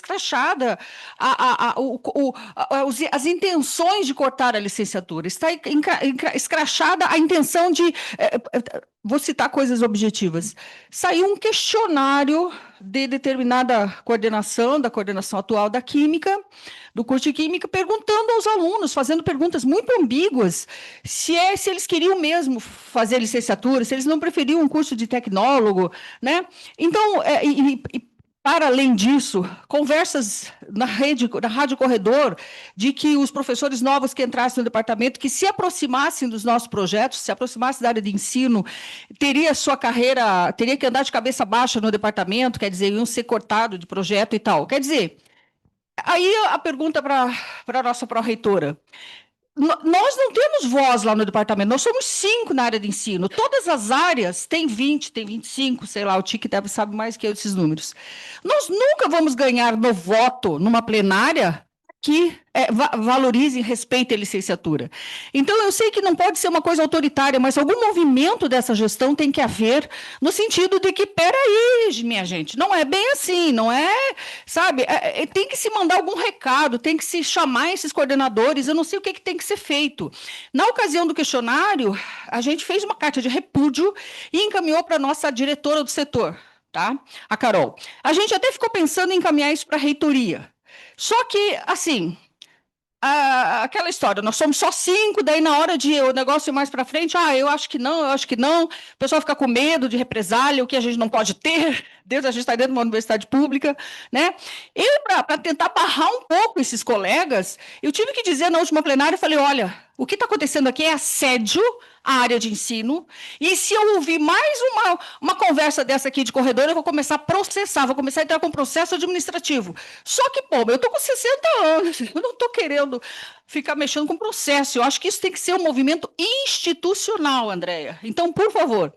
as intenções de cortar a licenciatura. Está escrachada a intenção de... vou citar coisas objetivas. Saiu um questionário de determinada coordenação, da coordenação atual da Química, do curso de Química, perguntando aos alunos, fazendo perguntas muito ambíguas, se eles queriam mesmo fazer licenciatura, se eles não preferiam um curso de tecnólogo, né? Então, para além disso, conversas na Rádio Corredor, de que os professores novos que entrassem no departamento, que se aproximassem dos nossos projetos, se aproximassem da área de ensino, teria sua carreira, teria que andar de cabeça baixa no departamento, quer dizer, iam ser cortados de projeto e tal. Quer dizer, aí a pergunta para a nossa pró-reitora. Nós não temos voz lá no departamento, nós somos 5 na área de ensino. Todas as áreas têm 20, tem 25, sei lá, o TIC deve saber mais que eu esses números. Nós nunca vamos ganhar no voto, numa plenária, que valorize e respeite a licenciatura. Então, eu sei que não pode ser uma coisa autoritária, mas algum movimento dessa gestão tem que haver, no sentido de que, peraí, minha gente, não é bem assim, não é, sabe, tem que se mandar algum recado, tem que se chamar esses coordenadores, eu não sei o que tem que ser feito. Na ocasião do questionário, a gente fez uma carta de repúdio e encaminhou para a nossa diretora do setor, tá? A Carol. A gente até ficou pensando em encaminhar isso para a reitoria. Só que, assim, aquela história, nós somos só 5, daí na hora de o negócio ir mais para frente, eu acho que não, o pessoal fica com medo de represália, o que a gente não pode ter, a gente está dentro de uma universidade pública, né? Eu, para tentar barrar um pouco esses colegas, eu tive que dizer na última plenária, eu falei, olha, o que está acontecendo aqui é assédio à área de ensino, e se eu ouvir mais uma conversa dessa aqui de corredor, eu vou começar a processar, vou começar a entrar com processo administrativo. Só que, pô, eu estou com 60 anos, eu não estou querendo ficar mexendo com processo, eu acho que isso tem que ser um movimento institucional, Andréia. Então, por favor,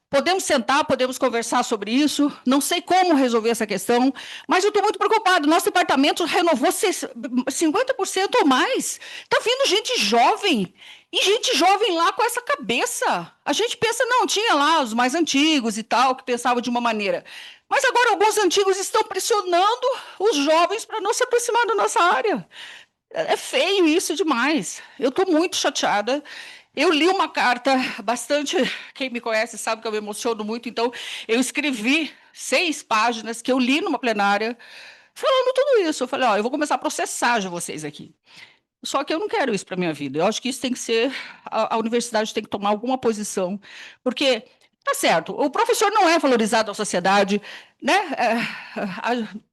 podemos sentar, podemos conversar sobre isso, não sei como resolver essa questão, mas eu estou muito preocupado. Nosso departamento renovou 50% ou mais. Está vindo gente jovem, e gente jovem lá com essa cabeça. A gente pensa, não, tinha lá os mais antigos e tal, que pensavam de uma maneira. Mas agora alguns antigos estão pressionando os jovens para não se aproximar da nossa área. É feio isso demais. Eu estou muito chateada. Eu li uma carta bastante... Quem me conhece sabe que eu me emociono muito, então eu escrevi 6 páginas que eu li numa plenária, falando tudo isso. Eu falei, eu vou começar a processar já vocês aqui. Só que eu não quero isso para a minha vida. Eu acho que isso tem que ser, a universidade tem que tomar alguma posição, porque tá certo, o professor não é valorizado na sociedade, né?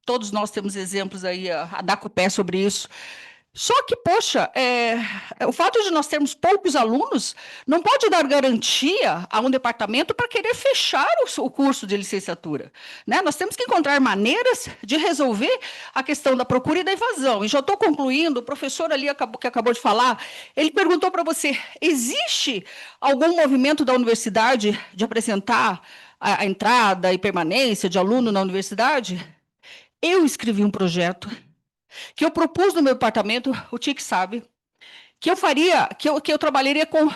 Todos nós temos exemplos aí a dar com o pé sobre isso. Só que, poxa, o fato de nós termos poucos alunos não pode dar garantia a um departamento para querer fechar o curso de licenciatura, né? Nós temos que encontrar maneiras de resolver a questão da procura e da evasão. E já estou concluindo, o professor ali que acabou de falar, ele perguntou para você, existe algum movimento da universidade de apresentar a entrada e permanência de aluno na universidade? Eu escrevi um projeto que eu propus no meu departamento, o TIC sabe, que eu faria, que eu trabalharia com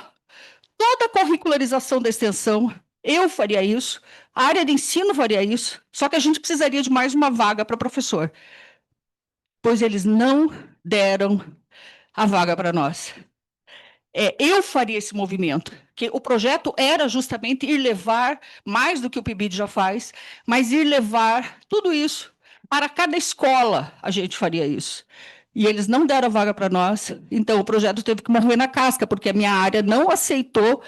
toda a curricularização da extensão, eu faria isso, a área de ensino faria isso, só que a gente precisaria de mais uma vaga para professor, pois eles não deram a vaga para nós. Eu faria esse movimento, que o projeto era justamente ir levar, mais do que o PIBID já faz, mas ir levar tudo isso para cada escola, a gente faria isso. E eles não deram a vaga para nós, então o projeto teve que morrer na casca, porque a minha área não aceitou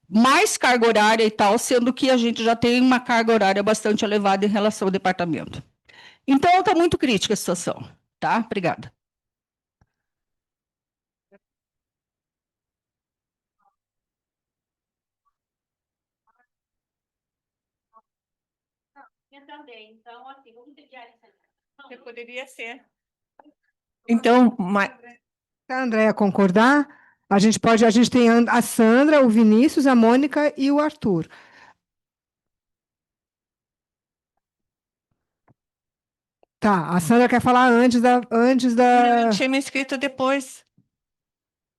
mais carga horária e tal, sendo que a gente já tem uma carga horária bastante elevada em relação ao departamento. Então, está muito crítica a situação, tá? Obrigada. Eu também. Então, assim, vamos pedir a licença. Poderia ser. Então, Se a Andrea concordar, a gente tem a Sandra, o Vinícius, a Mônica e o Arthur. Tá, a Sandra quer falar Eu tinha me inscrito depois.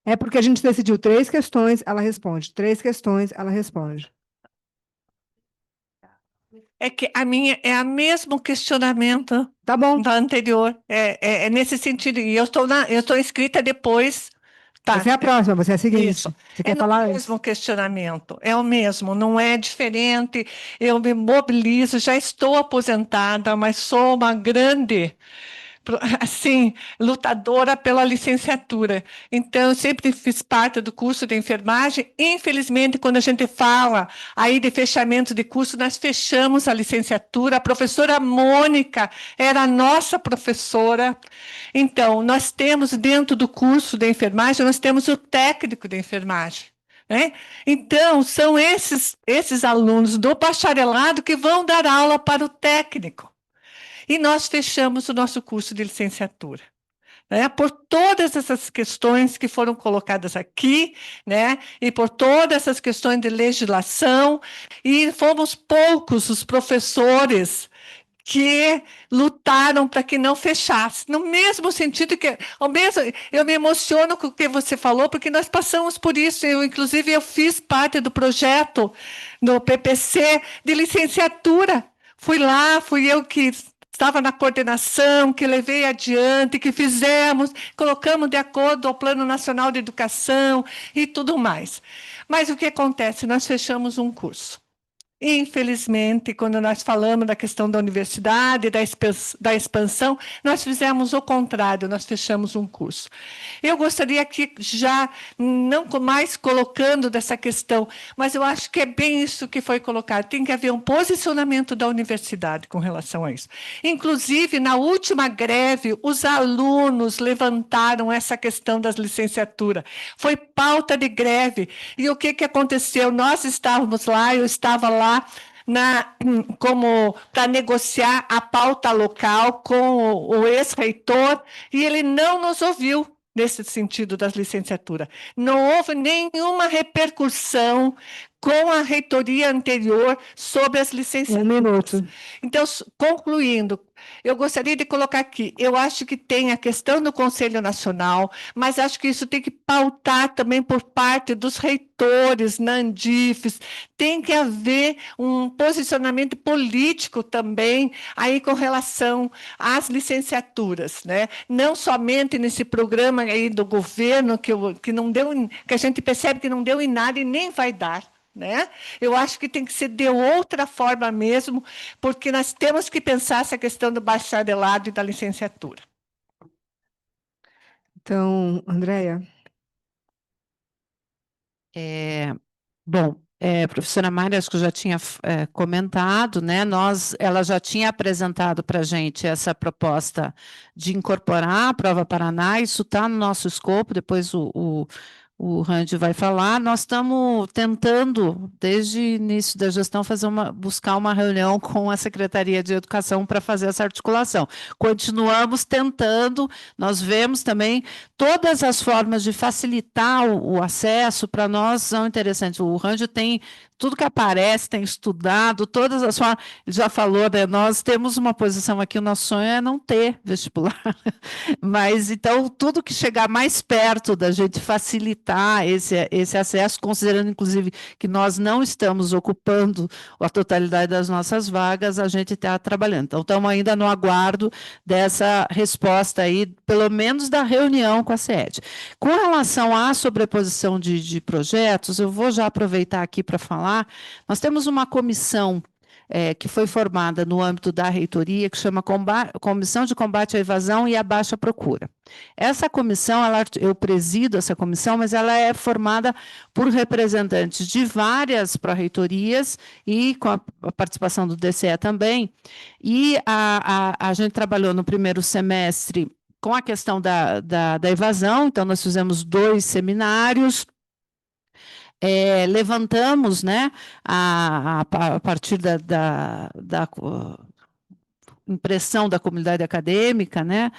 É porque a gente decidiu 3 questões, ela responde. 3 questões, ela responde. É que a minha é o mesmo questionamento Tá bom. da anterior. É nesse sentido. E eu estou inscrita depois. Tá. Você é a próxima, você é a seguinte. Isso. Você quer falar o antes? mesmo questionamento, é o mesmo, não é diferente. Eu me mobilizo, já estou aposentada, mas sou uma grande, assim, lutadora pela licenciatura. Então, eu sempre fiz parte do curso de enfermagem. Infelizmente, quando a gente fala aí de fechamento de curso, nós fechamos a licenciatura. A professora Mônica era a nossa professora. Então, nós temos dentro do curso de enfermagem, nós temos o técnico de enfermagem, né? Então, são esses alunos do bacharelado que vão dar aula para o técnico. E nós fechamos o nosso curso de licenciatura, né, por todas essas questões que foram colocadas aqui, né, e por todas essas questões de legislação, e fomos poucos os professores que lutaram para que não fechasse, no mesmo sentido que, eu me emociono com o que você falou, porque nós passamos por isso, inclusive eu fiz parte do projeto no PPC de licenciatura, fui eu que estava na coordenação, que levei adiante, que fizemos, colocamos de acordo ao Plano Nacional de Educação e tudo mais. Mas o que acontece? Nós fechamos um curso. Infelizmente, quando nós falamos da questão da universidade, da expansão, nós fizemos o contrário, nós fechamos um curso. Eu gostaria que já, não mais colocando dessa questão, mas eu acho que é bem isso que foi colocado, tem que haver um posicionamento da universidade com relação a isso. Inclusive, na última greve, os alunos levantaram essa questão das licenciaturas. Foi pauta de greve. E o que aconteceu? Nós estávamos lá, eu estava lá, como para negociar a pauta local com o ex-reitor, e ele não nos ouviu nesse sentido das licenciaturas. Não houve nenhuma repercussão com a reitoria anterior sobre as licenciaturas. 1 minuto. Então, concluindo, eu gostaria de colocar aqui, eu acho que tem a questão do Conselho Nacional, mas acho que isso tem que pautar também por parte dos reitores, na Andifes, tem que haver um posicionamento político também aí com relação às licenciaturas, né? Não somente nesse programa aí do governo que não deu, que a gente percebe que não deu em nada e nem vai dar, né? Eu acho que tem que ser de outra forma mesmo, porque nós temos que pensar essa questão do bacharelado e da licenciatura. Então, Andréia, Bom, professora Mari, acho que eu já tinha comentado, né? Ela já tinha apresentado para a gente essa proposta de incorporar a Prova Paraná, isso está no nosso escopo, depois o Randy vai falar. Nós estamos tentando, desde o início da gestão, buscar uma reunião com a Secretaria de Educação para fazer essa articulação. Continuamos tentando, nós vemos também todas as formas de facilitar o acesso, para nós são interessantes. O Randy tem tudo que aparece, tem estudado, todas as formas, ele já falou, né? Nós temos uma posição aqui, o nosso sonho é não ter vestibular, mas então tudo que chegar mais perto da gente facilitar esse acesso, considerando inclusive que nós não estamos ocupando a totalidade das nossas vagas, a gente está trabalhando. Então estamos ainda no aguardo dessa resposta aí, pelo menos da reunião com a SED. Com relação à sobreposição de projetos, eu vou já aproveitar aqui para falar. Nós temos uma comissão que foi formada no âmbito da reitoria, que chama Comissão de Combate à Evasão e à Baixa Procura. Essa comissão, eu presido essa comissão, mas ela é formada por representantes de várias pró-reitorias e com a participação do DCE também. E a gente trabalhou no primeiro semestre com a questão da evasão, então nós fizemos 2 seminários, levantamos, né, a partir da impressão da comunidade acadêmica, né,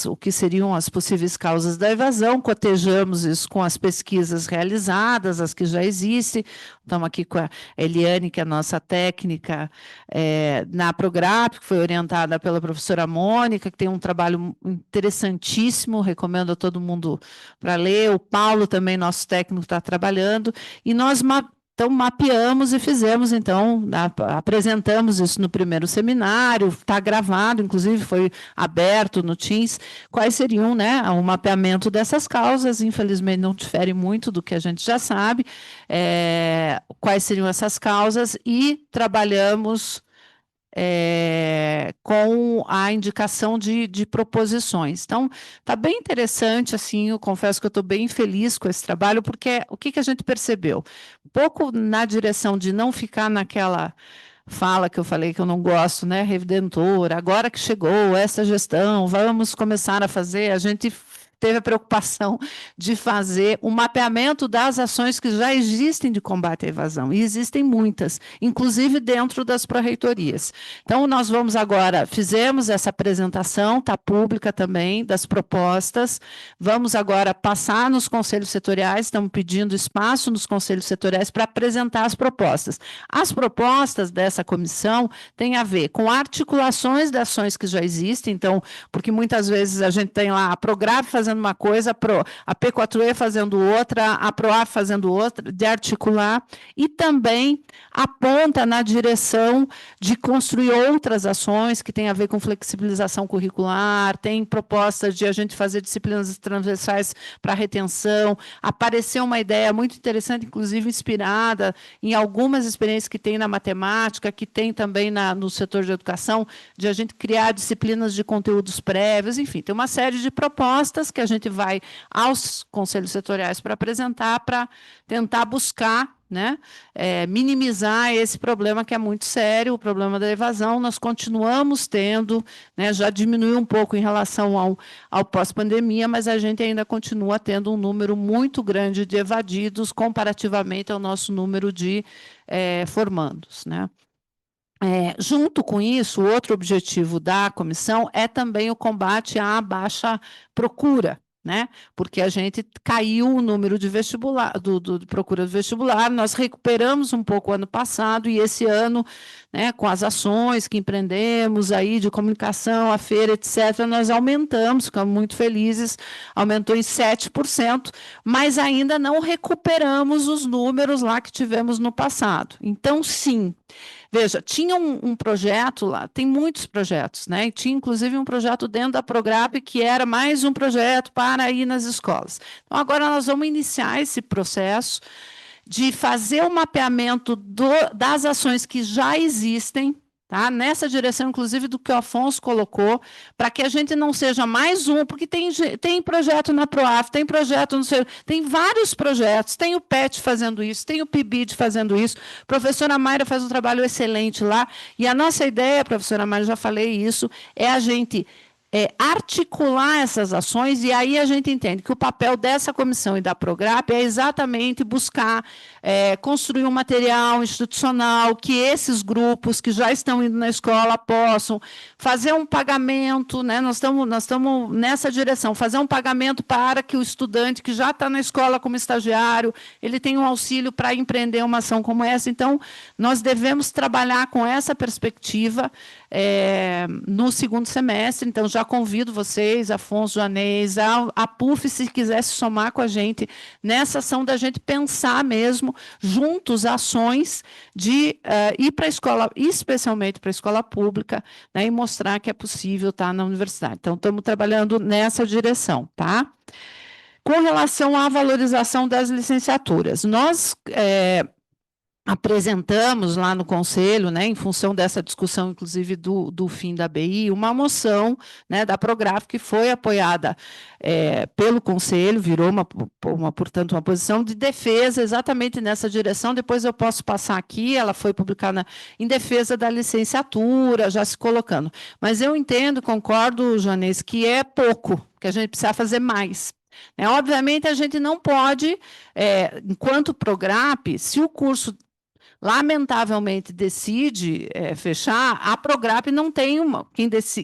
o que seriam as possíveis causas da evasão, cotejamos isso com as pesquisas realizadas, as que já existem. Estamos aqui com a Eliane, que é a nossa técnica na Prograp, que foi orientada pela professora Mônica, que tem um trabalho interessantíssimo, recomendo a todo mundo para ler. O Paulo também, nosso técnico, está trabalhando, e nós então, mapeamos e fizemos, então, apresentamos isso no primeiro seminário, está gravado, inclusive foi aberto no Teams, quais seriam, né, o mapeamento dessas causas, infelizmente não difere muito do que a gente já sabe, quais seriam essas causas, e trabalhamos com a indicação de proposições. Então, está bem interessante, assim, eu confesso que eu estou bem feliz com esse trabalho, porque o que a gente percebeu? Um pouco na direção de não ficar naquela fala que eu falei que eu não gosto, né, redentora, agora que chegou essa gestão, vamos começar a fazer, a gente teve a preocupação de fazer um mapeamento das ações que já existem de combate à evasão, e existem muitas, inclusive dentro das pró-reitorias. Então, nós vamos agora, fizemos essa apresentação, está pública também, das propostas, vamos agora passar nos conselhos setoriais, estamos pedindo espaço nos conselhos setoriais para apresentar as propostas. As propostas dessa comissão têm a ver com articulações de ações que já existem, então, porque muitas vezes a gente tem lá a Prograp fazendo uma coisa, a P4E fazendo outra, a PROAF fazendo outra, de articular, e também aponta na direção de construir outras ações que têm a ver com flexibilização curricular, tem propostas de a gente fazer disciplinas transversais para retenção. Apareceu uma ideia muito interessante, inclusive inspirada em algumas experiências que tem na matemática, que tem também no setor de educação, de a gente criar disciplinas de conteúdos prévios, enfim, tem uma série de propostas que a gente vai aos conselhos setoriais para apresentar, para tentar buscar, né, minimizar esse problema que é muito sério, o problema da evasão. Nós continuamos tendo, né, já diminuiu um pouco em relação ao pós-pandemia, mas a gente ainda continua tendo um número muito grande de evadidos comparativamente ao nosso número de formandos, né. Junto com isso, o outro objetivo da comissão é também o combate à baixa procura, né? Porque a gente caiu o número de vestibular, de procura de vestibular, nós recuperamos um pouco o ano passado, e esse ano, né, com as ações que empreendemos aí de comunicação, a feira, etc., nós aumentamos, ficamos muito felizes, aumentou em 7%, mas ainda não recuperamos os números lá que tivemos no passado. Então, sim. Veja, tinha um projeto lá, tem muitos projetos, né? E tinha inclusive um projeto dentro da Prograp que era mais um projeto para ir nas escolas. Então, agora nós vamos iniciar esse processo de fazer o mapeamento das ações que já existem, tá? Nessa direção, inclusive, do que o Afonso colocou, para que a gente não seja mais um, porque tem projeto na Proaf, tem projeto no seu, tem vários projetos, tem o PET fazendo isso, tem o PIBID fazendo isso, a professora Mayra faz um trabalho excelente lá, e a nossa ideia, professora Mayra, já falei isso, é a gente articular essas ações, e aí a gente entende que o papel dessa comissão e da Prograp é exatamente buscar construir um material institucional que esses grupos que já estão indo na escola possam fazer um pagamento, né? Nós estamos nessa direção, fazer um pagamento para que o estudante que já está na escola como estagiário, ele tenha um auxílio para empreender uma ação como essa. Então, nós devemos trabalhar com essa perspectiva no segundo semestre. Então, já convido vocês, Afonso, Joanês, a PUF, se quiser se somar com a gente nessa ação da gente pensar mesmo, juntos, ações de ir para a escola, especialmente para a escola pública, né, e mostrar que é possível estar na universidade. Então, estamos trabalhando nessa direção, tá? Com relação à valorização das licenciaturas, nós apresentamos lá no Conselho, né, em função dessa discussão, inclusive, do fim da BI, uma moção, né, da Prograf, que foi apoiada pelo Conselho, virou, portanto, uma posição de defesa exatamente nessa direção. Depois eu posso passar aqui, ela foi publicada em defesa da licenciatura, já se colocando. Mas eu entendo, concordo, Joanês, que é pouco, que a gente precisa fazer mais. Obviamente, a gente não pode, enquanto Prograp, se o curso lamentavelmente decide fechar, a Prograp não tem uma.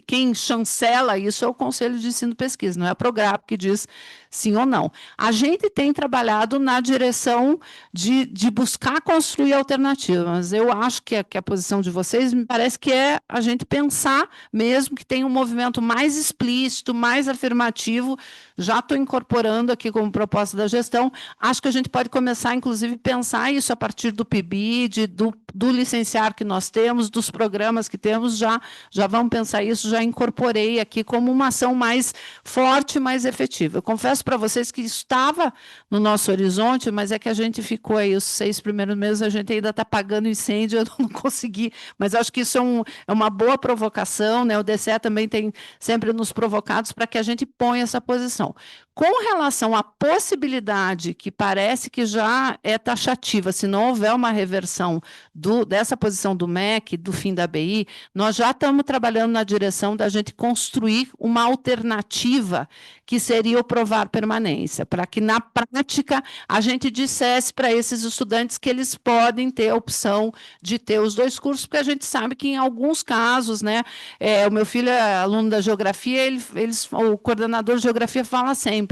Quem chancela isso é o Conselho de Ensino e Pesquisa, não é a Prograp que diz sim ou não. A gente tem trabalhado na direção de buscar construir alternativas. Eu acho que a posição de vocês me parece que é a gente pensar mesmo que tem um movimento mais explícito, mais afirmativo. Já estou incorporando aqui como proposta da gestão. Acho que a gente pode começar, inclusive, pensar isso a partir do PIBID, do licenciar que nós temos, dos programas que temos, já vamos pensar isso, já incorporei aqui como uma ação mais forte, mais efetiva. Eu confesso para vocês que isso estava no nosso horizonte, mas é que a gente ficou aí os 6 primeiros meses, a gente ainda está apagando incêndio, eu não consegui, mas acho que isso é uma boa provocação, né? O DCE também tem sempre nos provocados para que a gente ponha essa posição. Com relação à possibilidade, que parece que já é taxativa, se não houver uma reversão dessa posição do MEC, do fim da BI, nós já estamos trabalhando na direção da gente construir uma alternativa que seria o provar permanência, para que, na prática, a gente dissesse para esses estudantes que eles podem ter a opção de ter os 2 cursos, porque a gente sabe que, em alguns casos, né, o meu filho é aluno da geografia, o coordenador de geografia fala sempre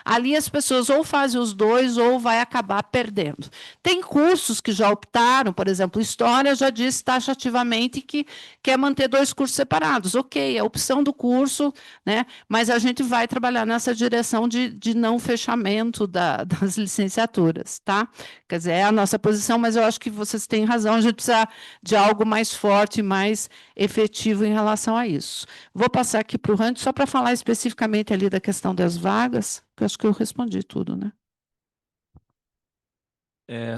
ali as pessoas ou fazem os 2 ou vai acabar perdendo. Tem cursos que já optaram, por exemplo, História já disse taxativamente que quer manter 2 cursos separados. Ok, é a opção do curso, né? Mas a gente vai trabalhar nessa direção de não fechamento das licenciaturas, tá? Quer dizer, é a nossa posição, mas eu acho que vocês têm razão, a gente precisa de algo mais forte, mais efetivo em relação a isso. Vou passar aqui para o Randy, só para falar especificamente ali da questão das vagas, que eu acho que eu respondi tudo, né?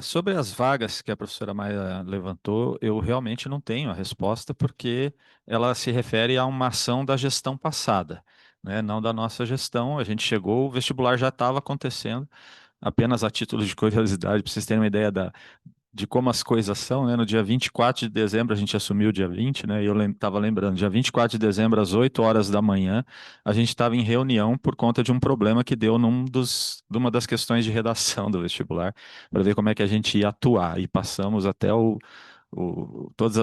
Sobre as vagas que a professora Maia levantou, eu realmente não tenho a resposta, porque ela se refere a uma ação da gestão passada, né? Não da nossa gestão. A gente chegou, o vestibular já estava acontecendo, apenas a título de curiosidade, para vocês terem uma ideia de como as coisas são, né? No dia 24 de dezembro, a gente assumiu o dia 20, né? E eu estava lembrando, dia 24 de dezembro, às 8 horas da manhã, a gente estava em reunião por conta de um problema que deu de uma das questões de redação do vestibular, para ver como é que a gente ia atuar. E passamos até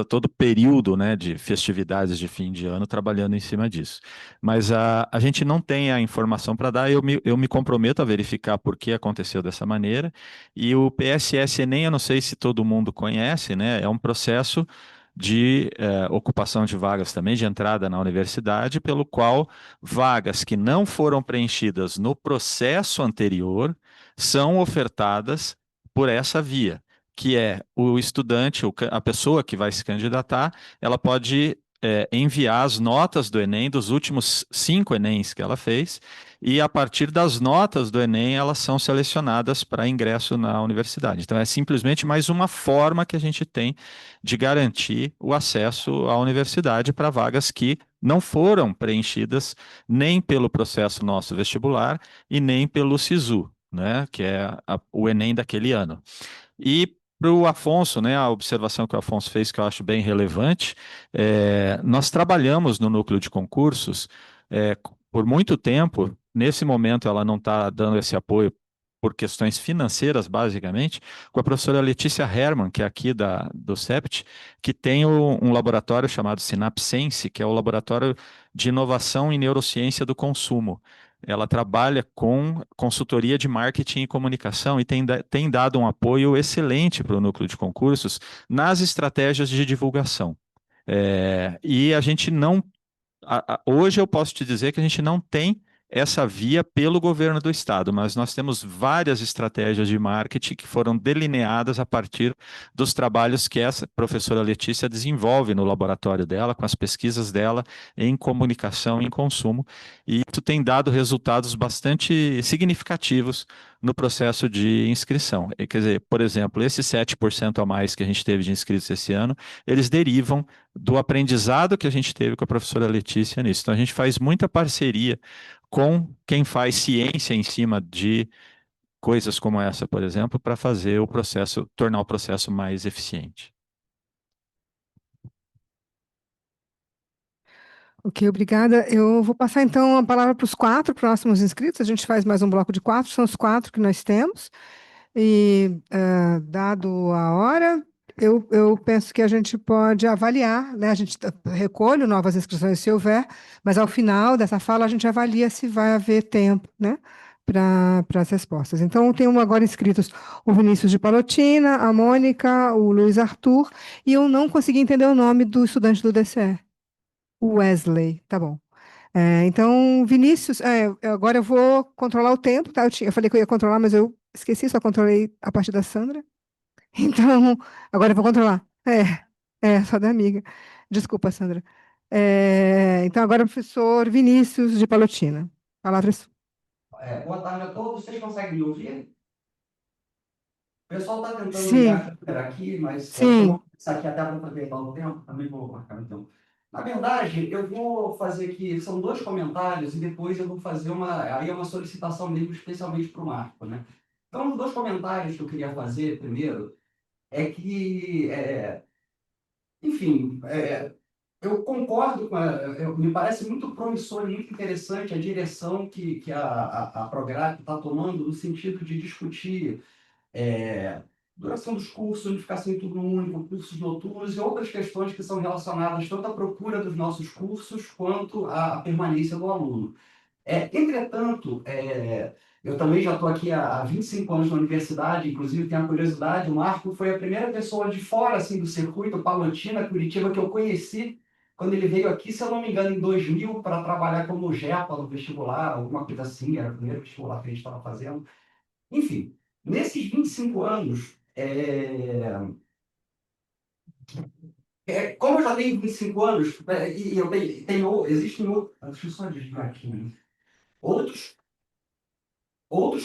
todo o período, né, de festividades de fim de ano trabalhando em cima disso. Mas a gente não tem a informação para dar, eu me comprometo a verificar por que aconteceu dessa maneira. E o PSS-ENEM, eu não sei se todo mundo conhece, né, é um processo de ocupação de vagas também, de entrada na universidade, pelo qual vagas que não foram preenchidas no processo anterior são ofertadas por essa via, que é o estudante, a pessoa que vai se candidatar, ela pode enviar as notas do Enem, dos últimos 5 Enems que ela fez, e a partir das notas do Enem, elas são selecionadas para ingresso na universidade. Então, é simplesmente mais uma forma que a gente tem de garantir o acesso à universidade para vagas que não foram preenchidas nem pelo processo nosso vestibular e nem pelo SISU, né, que é o Enem daquele ano. E para o Afonso, né, a observação que o Afonso fez, que eu acho bem relevante, nós trabalhamos no núcleo de concursos por muito tempo. Nesse momento, ela não está dando esse apoio por questões financeiras, basicamente, com a professora Letícia Hermann, que é aqui do CEPT, que tem um laboratório chamado Synapsense, que é o laboratório de inovação em neurociência do consumo. Ela trabalha com consultoria de marketing e comunicação e tem dado um apoio excelente para o núcleo de concursos nas estratégias de divulgação. E a gente não. Hoje eu posso te dizer que a gente não tem essa via pelo governo do estado, mas nós temos várias estratégias de marketing que foram delineadas a partir dos trabalhos que essa professora Letícia desenvolve no laboratório dela, com as pesquisas dela em comunicação e em consumo, e isso tem dado resultados bastante significativos no processo de inscrição. Quer dizer, por exemplo, esses 7% a mais que a gente teve de inscritos esse ano, eles derivam do aprendizado que a gente teve com a professora Letícia nisso. Então, a gente faz muita parceria com quem faz ciência em cima de coisas como essa, por exemplo, para fazer o processo, tornar o processo mais eficiente. Ok, obrigada. Eu vou passar então a palavra para os 4 próximos inscritos. A gente faz mais um bloco de 4, são os 4 que nós temos. E, dado a hora, eu penso que a gente pode avaliar, né? A gente recolhe novas inscrições se houver, mas ao final dessa fala a gente avalia se vai haver tempo, né? Para as respostas. Então, tenho agora inscritos o Vinícius de Palotina, a Mônica, o Luiz Arthur, e eu não consegui entender o nome do estudante do DCE. O Wesley, tá bom. Então, Vinícius, agora eu vou controlar o tempo, tá? Eu falei que eu ia controlar, mas eu esqueci, só controlei a parte da Sandra. Então, agora eu vou controlar. Só da amiga. Desculpa, Sandra. Então, agora o professor Vinícius de Palotina. Palavra é sua. Boa tarde a todos. Vocês conseguem me ouvir? O pessoal está tentando Sim, ligar a câmera aqui, mas eu sim. vou começar aqui até para aproveitar o tempo. Também vou marcar então. Na verdade, eu vou fazer aqui, são 2 comentários e depois eu vou fazer uma solicitação mesmo, especialmente para o Marco, né? Então, os 2 comentários que eu queria fazer primeiro é que, enfim, eu concordo me parece muito promissor e muito interessante a direção que a Prograp está tomando no sentido de discutir duração dos cursos, unificação em turno único, cursos noturnos e outras questões que são relacionadas tanto à procura dos nossos cursos quanto à permanência do aluno. Entretanto, eu também já estou aqui há 25 anos na universidade, inclusive tenho a curiosidade, o Marco foi a primeira pessoa de fora assim, do circuito Palotina, Curitiba, que eu conheci quando ele veio aqui, se eu não me engano, em 2000, para trabalhar como GEPA no vestibular, alguma coisa assim, era o primeiro vestibular que a gente estava fazendo. Enfim, nesses 25 anos, como eu já tenho 25 anos, e eu existem outros, deixa eu só desligar aqui, né? Outros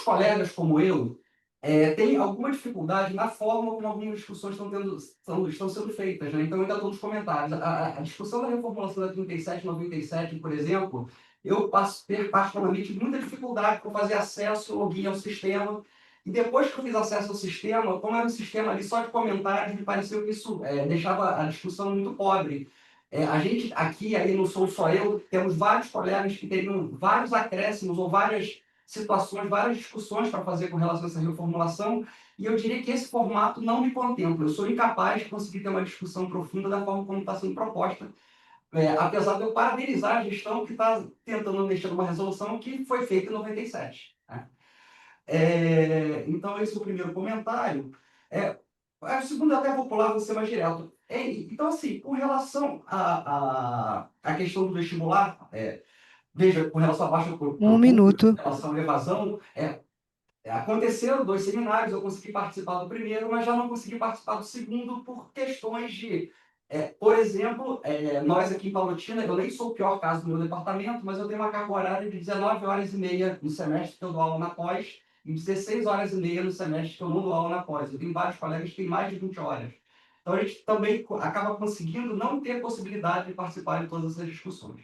colegas como eu têm alguma dificuldade na forma como algumas discussões estão sendo feitas, né? Então, ainda estou nos comentários. A discussão da reformulação da 3797, por exemplo, eu passo ter particularmente muita dificuldade para fazer acesso, login ao sistema. E depois que eu fiz acesso ao sistema, como era um sistema ali só de comentários, me pareceu que isso deixava a discussão muito pobre. A gente aqui, aí não sou só eu, temos vários colegas que teriam vários acréscimos ou várias situações, várias discussões para fazer com relação a essa reformulação, e eu diria que esse formato não me contempla. Eu sou incapaz de conseguir ter uma discussão profunda da forma como está sendo proposta, apesar de eu parabenizar a gestão que está tentando mexer numa resolução que foi feita em 97. Né? Então, esse é o primeiro comentário. O segundo, até vou pular, vou ser mais direto. Então, assim, com relação à questão do vestibular, veja, com relação à baixa Um minuto. com relação à evasão, aconteceram 2 seminários, eu consegui participar do primeiro, mas já não consegui participar do segundo por questões de Por exemplo, nós aqui em Palotina, eu nem sou o pior caso do meu departamento, mas eu tenho uma carga horária de 19 horas e meia no semestre que eu dou aula na pós e 16 horas e meia no semestre que eu não dou aula na pós. Eu tenho vários colegas que têm mais de 20 horas. Então, a gente também acaba conseguindo não ter possibilidade de participar de todas essas discussões.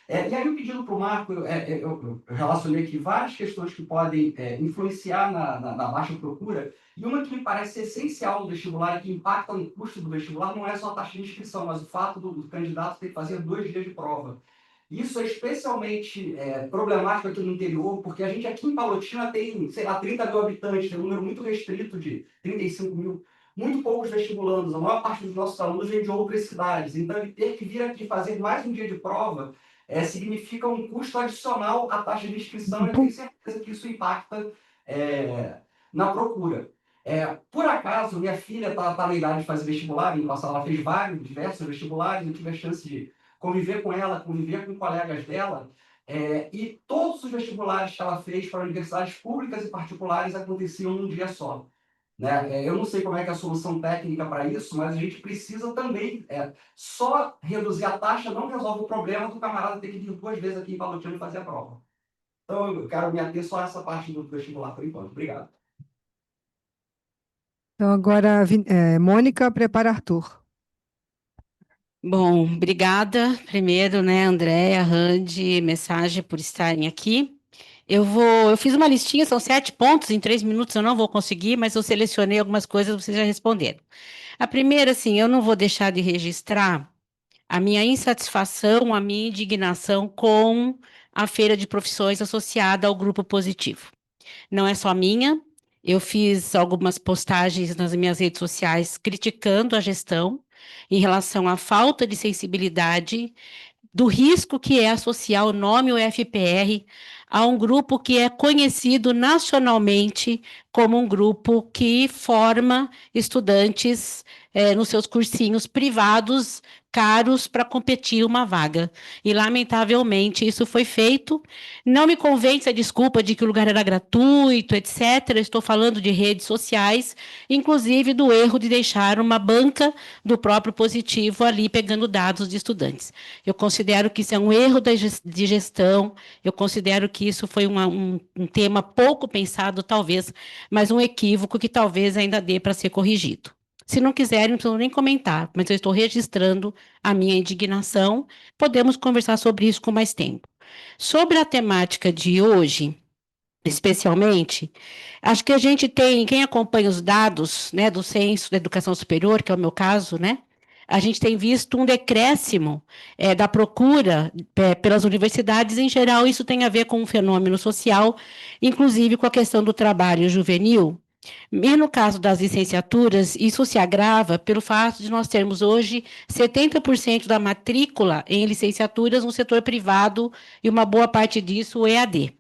E aí, o pedido para o Marco, eu relacionei aqui várias questões que podem influenciar na baixa procura, e uma que me parece essencial no vestibular e que impacta no custo do vestibular não é só a taxa de inscrição, mas o fato do candidato ter que fazer 2 dias de prova. Isso é especialmente problemático aqui no interior, porque a gente aqui em Palotina tem, sei lá, 30 mil habitantes, tem um número muito restrito de 35 mil, muito poucos vestibulandos, a maior parte dos nossos alunos vem de outras cidades, então ele ter que vir aqui fazer mais um dia de prova significa um custo adicional à taxa de inscrição, e eu tenho certeza que isso impacta na procura. Por acaso, minha filha está na idade de fazer vestibular, em passado ela fez diversos vestibulares, eu tive a chance de conviver com ela, conviver com colegas dela, e todos os vestibulares que ela fez para universidades públicas e particulares aconteciam num dia só. Né? Eu não sei como é que é a solução técnica para isso, mas a gente precisa também, só reduzir a taxa não resolve o problema do camarada ter que vir 2 vezes aqui em Palotina e fazer a prova. Então, eu quero me ater só a essa parte do vestibular por enquanto. Obrigado. Então, agora, Mônica, prepara Arthur. Bom, obrigada primeiro, né, Andréia, Randi, Mensagem por estarem aqui. Eu fiz uma listinha, são 7 pontos, em 3 minutos eu não vou conseguir, mas eu selecionei algumas coisas, vocês já responderam. A primeira, assim, eu não vou deixar de registrar a minha insatisfação, a minha indignação com a Feira de Profissões associada ao Grupo Positivo. Não é só minha, eu fiz algumas postagens nas minhas redes sociais criticando a gestão em relação à falta de sensibilidade do risco que é associar o nome UFPR a um grupo que é conhecido nacionalmente como um grupo que forma estudantes nos seus cursinhos privados caros para competir uma vaga. E, lamentavelmente, isso foi feito. Não me convence a desculpa de que o lugar era gratuito, etc. Estou falando de redes sociais, inclusive do erro de deixar uma banca do próprio Positivo ali pegando dados de estudantes. Eu considero que isso é um erro de gestão, eu considero que isso foi um tema pouco pensado, talvez, mas um equívoco que talvez ainda dê para ser corrigido. Se não quiserem, não precisam nem comentar, mas eu estou registrando a minha indignação. Podemos conversar sobre isso com mais tempo. Sobre a temática de hoje, especialmente, acho que a gente tem, quem acompanha os dados, né, do Censo da Educação Superior, que é o meu caso, né, a gente tem visto um decréscimo da procura pelas universidades. Em geral, isso tem a ver com um fenômeno social, inclusive com a questão do trabalho juvenil. E no caso das licenciaturas, isso se agrava pelo fato de nós termos hoje 70% da matrícula em licenciaturas no setor privado e uma boa parte disso o EAD.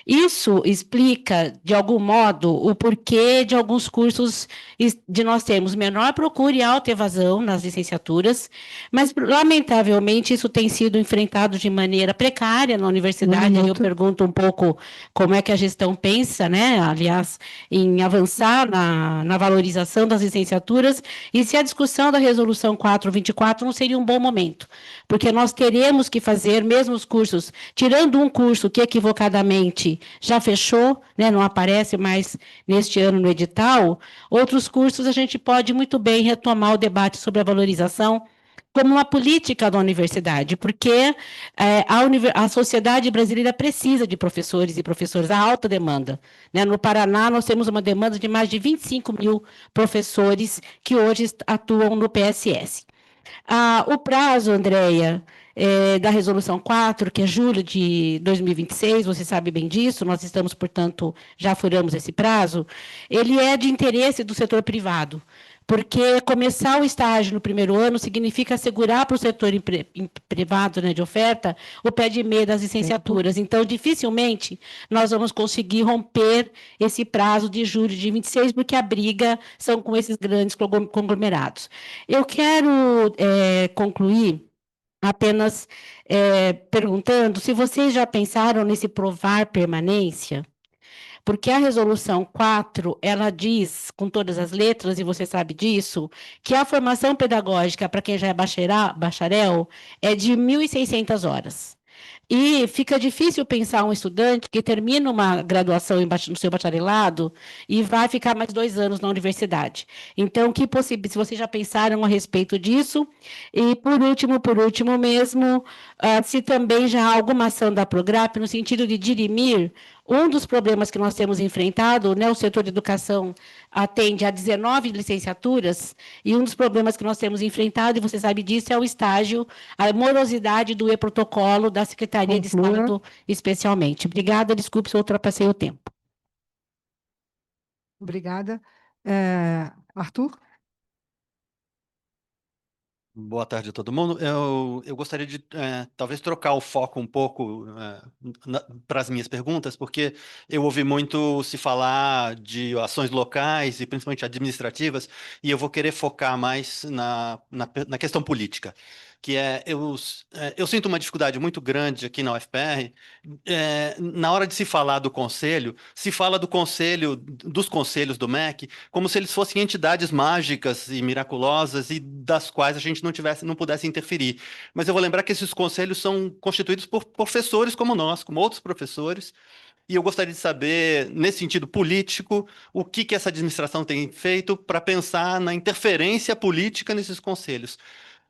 Isso explica, de algum modo, o porquê de alguns cursos de nós termos menor procura e alta evasão nas licenciaturas, mas, lamentavelmente, isso tem sido enfrentado de maneira precária na universidade. Eu pergunto um pouco como é que a gestão pensa, né, aliás, em avançar na valorização das licenciaturas, e se a discussão da Resolução 424 não seria um bom momento, porque nós teremos que fazer, mesmo os cursos, tirando um curso que equivocadamente já fechou, né, não aparece mais neste ano no edital, outros cursos a gente pode muito bem retomar o debate sobre a valorização como uma política da universidade, porque a sociedade brasileira precisa de professores e professoras, há alta demanda. Né? No Paraná, nós temos uma demanda de mais de 25 mil professores que hoje atuam no PSS. O prazo, Andréia, da Resolução 4, que é julho de 2026, você sabe bem disso, nós estamos, portanto, já furamos esse prazo, ele é de interesse do setor privado, porque começar o estágio no primeiro ano significa assegurar para o setor privado, né, de oferta o pé de meia das licenciaturas. Então, dificilmente nós vamos conseguir romper esse prazo de julho de 26, porque a briga são com esses grandes conglomerados. Eu quero concluir apenas perguntando se vocês já pensaram nesse provar permanência, porque a resolução 4, ela diz, com todas as letras, e você sabe disso, que a formação pedagógica para quem já é bacharel é de 1.600 horas. E fica difícil pensar um estudante que termina uma graduação no seu bacharelado e vai ficar mais 2 anos na universidade. Então, se vocês já pensaram a respeito disso? E, por último mesmo, se também já há alguma ação da Prograp no sentido de dirimir um dos problemas que nós temos enfrentado, né, o setor de educação atende a 19 licenciaturas, e um dos problemas que nós temos enfrentado, e você sabe disso, é o estágio, a morosidade do e-protocolo da Secretaria de Conclua. Estado, especialmente. Obrigada, desculpe se eu ultrapassei o tempo. Obrigada. Arthur? Boa tarde a todo mundo. Eu gostaria de talvez trocar o foco um pouco para as minhas perguntas, porque eu ouvi muito se falar de ações locais e principalmente administrativas, e eu vou querer focar mais na questão política, que eu sinto uma dificuldade muito grande aqui na UFPR. Na hora de se falar do conselho, se fala dos conselhos do MEC como se eles fossem entidades mágicas e miraculosas e das quais a gente não pudesse interferir. Mas eu vou lembrar que esses conselhos são constituídos por professores como nós, como outros professores, e eu gostaria de saber, nesse sentido político, o que essa administração tem feito para pensar na interferência política nesses conselhos.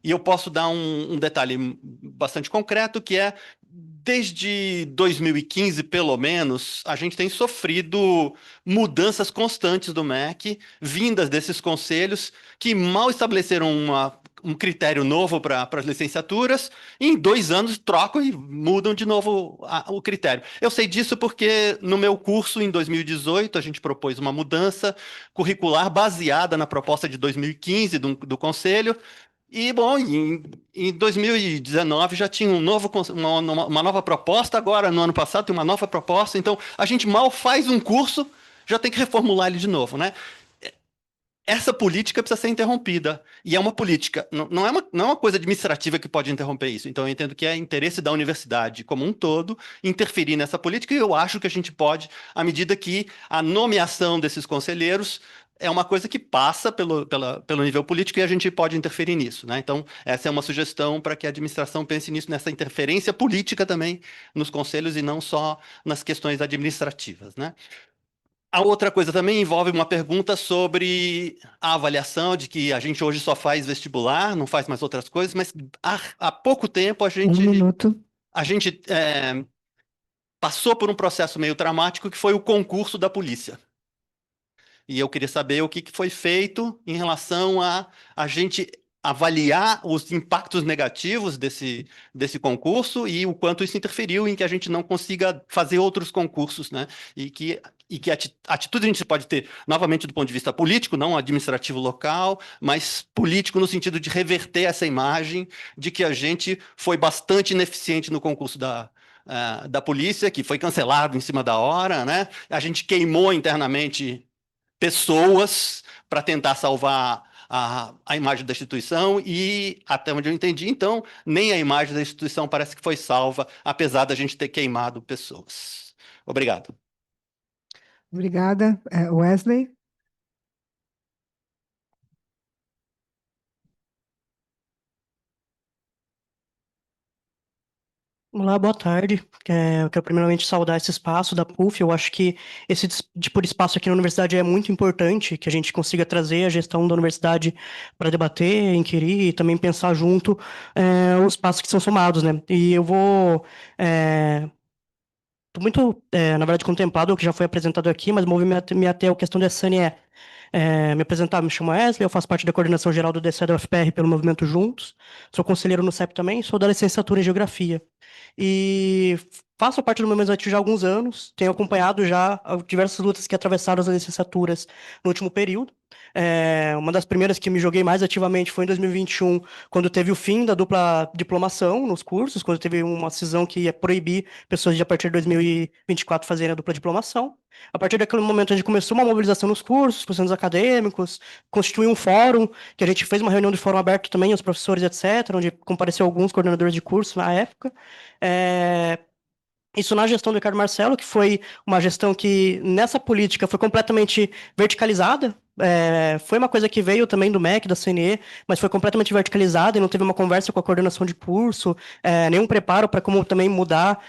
E eu posso dar um detalhe bastante concreto, que é, desde 2015, pelo menos, a gente tem sofrido mudanças constantes do MEC, vindas desses conselhos, que mal estabeleceram um critério novo para as licenciaturas, e em 2 anos trocam e mudam de novo o critério. Eu sei disso porque, no meu curso, em 2018, a gente propôs uma mudança curricular baseada na proposta de 2015 do Conselho. E, bom, em 2019 já tinha uma nova proposta, agora no ano passado tem uma nova proposta, então a gente mal faz um curso, já tem que reformular ele de novo, né? Essa política precisa ser interrompida, e é uma política, não é uma coisa administrativa que pode interromper isso. Então eu entendo que é interesse da universidade como um todo interferir nessa política, e eu acho que a gente pode, à medida que a nomeação desses conselheiros é uma coisa que passa pelo nível político e a gente pode interferir nisso, né? Então, essa é uma sugestão para que a administração pense nisso, nessa interferência política também nos conselhos e não só nas questões administrativas, né? A outra coisa também envolve uma pergunta sobre a avaliação, de que a gente hoje só faz vestibular, não faz mais outras coisas, mas há pouco tempo Um minuto. a gente passou por um processo meio traumático, que foi o concurso da polícia. E eu queria saber o que foi feito em relação a gente avaliar os impactos negativos desse concurso e o quanto isso interferiu em que a gente não consiga fazer outros concursos, né? E que atitude a gente pode ter, novamente, do ponto de vista político, não administrativo local, mas político no sentido de reverter essa imagem de que a gente foi bastante ineficiente no concurso da polícia, que foi cancelado em cima da hora, né? A gente queimou internamente pessoas para tentar salvar a imagem da instituição e, até onde eu entendi, então, nem a imagem da instituição parece que foi salva, apesar da gente ter queimado pessoas. Obrigado. Obrigada. Wesley? Olá, boa tarde. Eu quero primeiramente saudar esse espaço da PUF. Eu acho que esse tipo de espaço aqui na universidade é muito importante, que a gente consiga trazer a gestão da universidade para debater, inquirir e também pensar junto os passos que são somados, né? E eu vou... Estou muito, na verdade, contemplado o que já foi apresentado aqui, mas me até a questão da SNE. Me apresentar, me chamo Wesley, eu faço parte da coordenação geral do DCE da UFPR pelo Movimento Juntos, sou conselheiro no CEP também, sou da licenciatura em Geografia. E faço parte do movimento estudantil já há alguns anos, tenho acompanhado já diversas lutas que atravessaram as licenciaturas no último período. Uma das primeiras que me joguei mais ativamente foi em 2021, quando teve o fim da dupla diplomação nos cursos, quando teve uma decisão que ia proibir pessoas de, a partir de 2024, fazerem a dupla diplomação. A partir daquele momento, a gente começou uma mobilização nos cursos, com os centros acadêmicos, constituiu um fórum, que a gente fez uma reunião de fórum aberto também aos professores, etc., onde compareceu alguns coordenadores de curso na época. Isso na gestão do Ricardo Marcelo, que foi uma gestão que, nessa política, foi completamente verticalizada. Foi uma coisa que veio também do MEC, da CNE, mas foi completamente verticalizada e não teve uma conversa com a coordenação de curso, nenhum preparo para como também mudar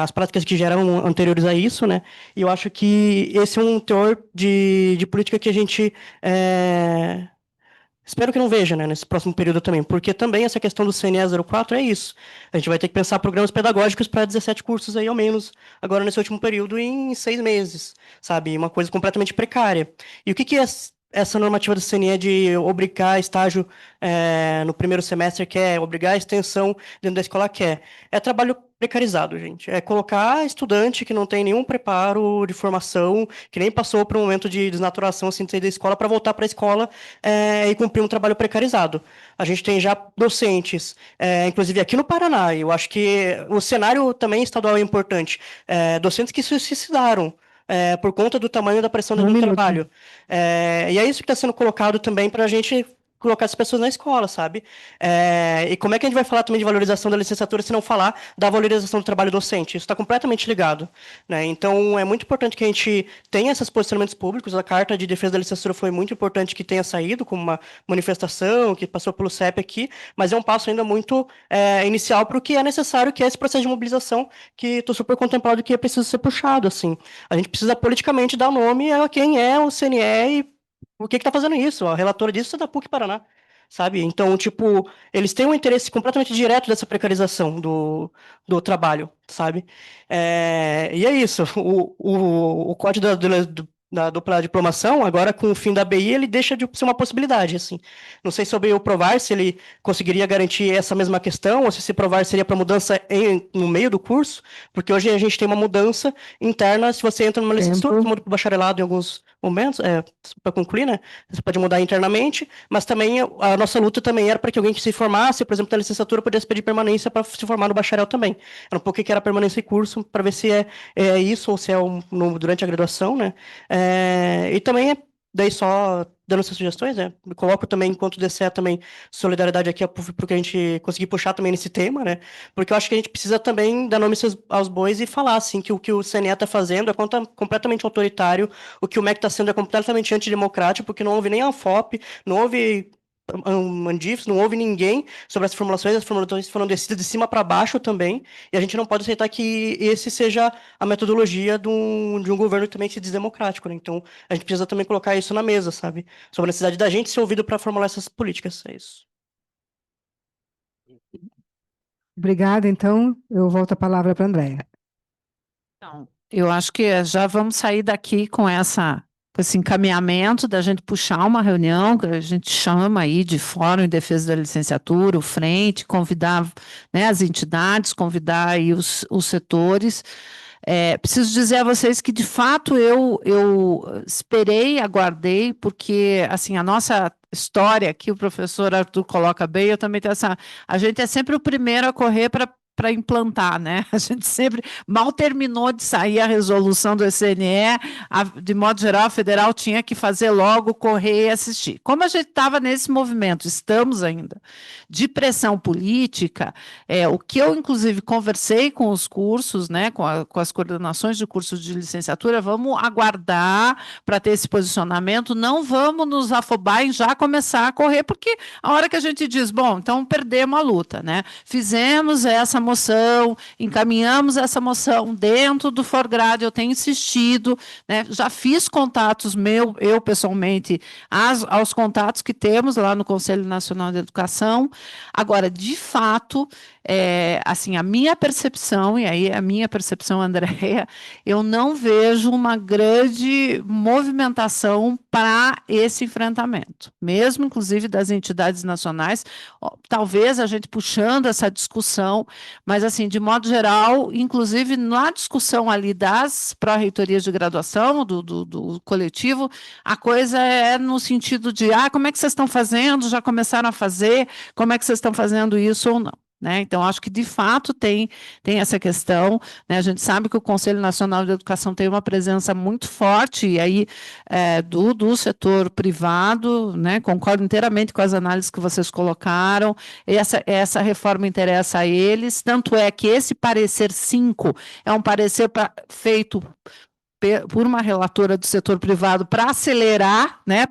as práticas que já eram anteriores a isso, né? E eu acho que esse é um teor de política que a gente espero que não veja, né, nesse próximo período também, porque também essa questão do CNE 04 é isso. A gente vai ter que pensar programas pedagógicos para 17 cursos aí, ao menos, agora nesse último período, em 6 meses, sabe? Uma coisa completamente precária. E o que é essa normativa do CNE de obrigar estágio no primeiro semestre, que é obrigar a extensão dentro da escola, que é trabalho precarizado, gente. É colocar estudante que não tem nenhum preparo de formação, que nem passou por um momento de desnaturação assim, de sair da escola, para voltar para a escola e cumprir um trabalho precarizado. A gente tem já docentes, inclusive aqui no Paraná, e eu acho que o cenário também estadual é importante, docentes que se suicidaram, por conta do tamanho da pressão do trabalho. E é isso que está sendo colocado também para a gente colocar as pessoas na escola, sabe? E como é que a gente vai falar também de valorização da licenciatura se não falar da valorização do trabalho docente? Isso está completamente ligado, né? Então, é muito importante que a gente tenha esses posicionamentos públicos. A Carta de Defesa da Licenciatura foi muito importante que tenha saído como uma manifestação, que passou pelo CEP aqui, mas é um passo ainda muito inicial para o que é necessário, que é esse processo de mobilização, que estou super contemplado que é preciso ser puxado, assim. A gente precisa politicamente dar nome a quem é o CNE e por que está fazendo isso? A relatora disso é da PUC Paraná, sabe? Então, tipo, eles têm um interesse completamente direto dessa precarização do trabalho, sabe? E é isso. O código da dupla diplomação, agora com o fim da BI, ele deixa de ser uma possibilidade, assim. Não sei sobre o Provar, se ele conseguiria garantir essa mesma questão, ou se Provar seria para mudança no meio do curso, porque hoje a gente tem uma mudança interna, se você entra numa licenciatura, você muda para o bacharelado em alguns momentos, para concluir, né? Você pode mudar internamente, mas também a nossa luta também era para que alguém que se formasse, por exemplo, na licenciatura, pudesse pedir permanência para se formar no bacharel também. Era um pouco que era permanência em curso, para ver se é isso, ou se é durante a graduação, né? E também daí só dando essas sugestões, né? Me coloco também, enquanto DCE, também solidariedade aqui, porque a gente conseguir puxar também nesse tema, né? Porque eu acho que a gente precisa também dar nome aos bois e falar, assim, que o que o CNE está fazendo é completamente autoritário, o que o MEC está sendo é completamente antidemocrático, porque não houve nem a ANFOP, não houve Mandifes, não houve ninguém sobre as formulações foram descidas de cima para baixo também, e a gente não pode aceitar que esse seja a metodologia de um governo que também se diz democrático, né? Então, a gente precisa também colocar isso na mesa, sabe? Sobre a necessidade da gente ser ouvido para formular essas políticas, é isso. Obrigada, então, eu volto a palavra para a Andréia. Então, eu acho que já vamos sair daqui com esse encaminhamento da gente puxar uma reunião que a gente chama aí de Fórum em Defesa da Licenciatura, o Frente, convidar, né, as entidades, convidar aí os setores. Preciso dizer a vocês que, de fato, eu esperei, aguardei, porque, assim, a nossa história aqui, o professor Arthur coloca bem, eu também tenho a gente é sempre o primeiro a correr para implantar, né? A gente sempre mal terminou de sair a resolução do CNE, de modo geral, a federal tinha que fazer logo, correr e assistir. Como a gente estava nesse movimento, estamos ainda, de pressão política, o que eu, inclusive, conversei com os cursos, né, com as coordenações de cursos de licenciatura, vamos aguardar para ter esse posicionamento, não vamos nos afobar em já começar a correr, porque a hora que a gente diz, bom, então perdemos a luta, né? Fizemos essa moção, encaminhamos essa moção dentro do Forgrade, eu tenho insistido, né, já fiz contatos eu pessoalmente, aos contatos que temos lá no Conselho Nacional de Educação. Agora, de fato, assim, a minha percepção, e aí a minha percepção, Andréia, eu não vejo uma grande movimentação para esse enfrentamento, mesmo, inclusive, das entidades nacionais, talvez a gente puxando essa discussão, mas, assim, de modo geral, inclusive na discussão ali das pró-reitorias de graduação, do coletivo, a coisa é no sentido de, como é que vocês estão fazendo? Já começaram a fazer? Como é que vocês estão fazendo isso ou não? né? Então, acho que, de fato, tem essa questão, né? A gente sabe que o Conselho Nacional de Educação tem uma presença muito forte, e aí, do setor privado, né? Concordo inteiramente com as análises que vocês colocaram, essa reforma interessa a eles, tanto é que esse parecer 5 é um parecer feito por uma relatora do setor privado para acelerar, né,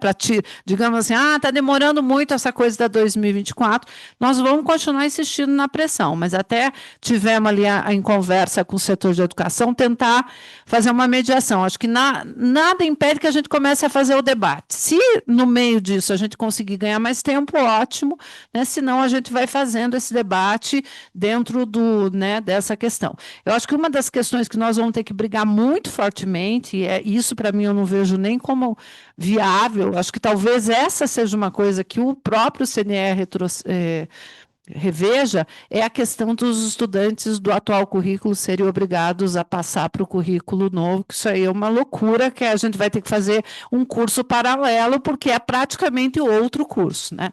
digamos assim, está demorando muito essa coisa da 2024, nós vamos continuar insistindo na pressão, mas até tivemos ali em conversa com o setor de educação, tentar fazer uma mediação. Acho que nada impede que a gente comece a fazer o debate. Se no meio disso a gente conseguir ganhar mais tempo, ótimo, né, senão a gente vai fazendo esse debate dentro né, dessa questão. Eu acho que uma das questões que nós vamos ter que brigar muito fortemente, isso para mim eu não vejo nem como viável, acho que talvez essa seja uma coisa que o próprio CNE reveja, é a questão dos estudantes do atual currículo serem obrigados a passar para o currículo novo, que isso aí é uma loucura, que a gente vai ter que fazer um curso paralelo, porque é praticamente outro curso, né?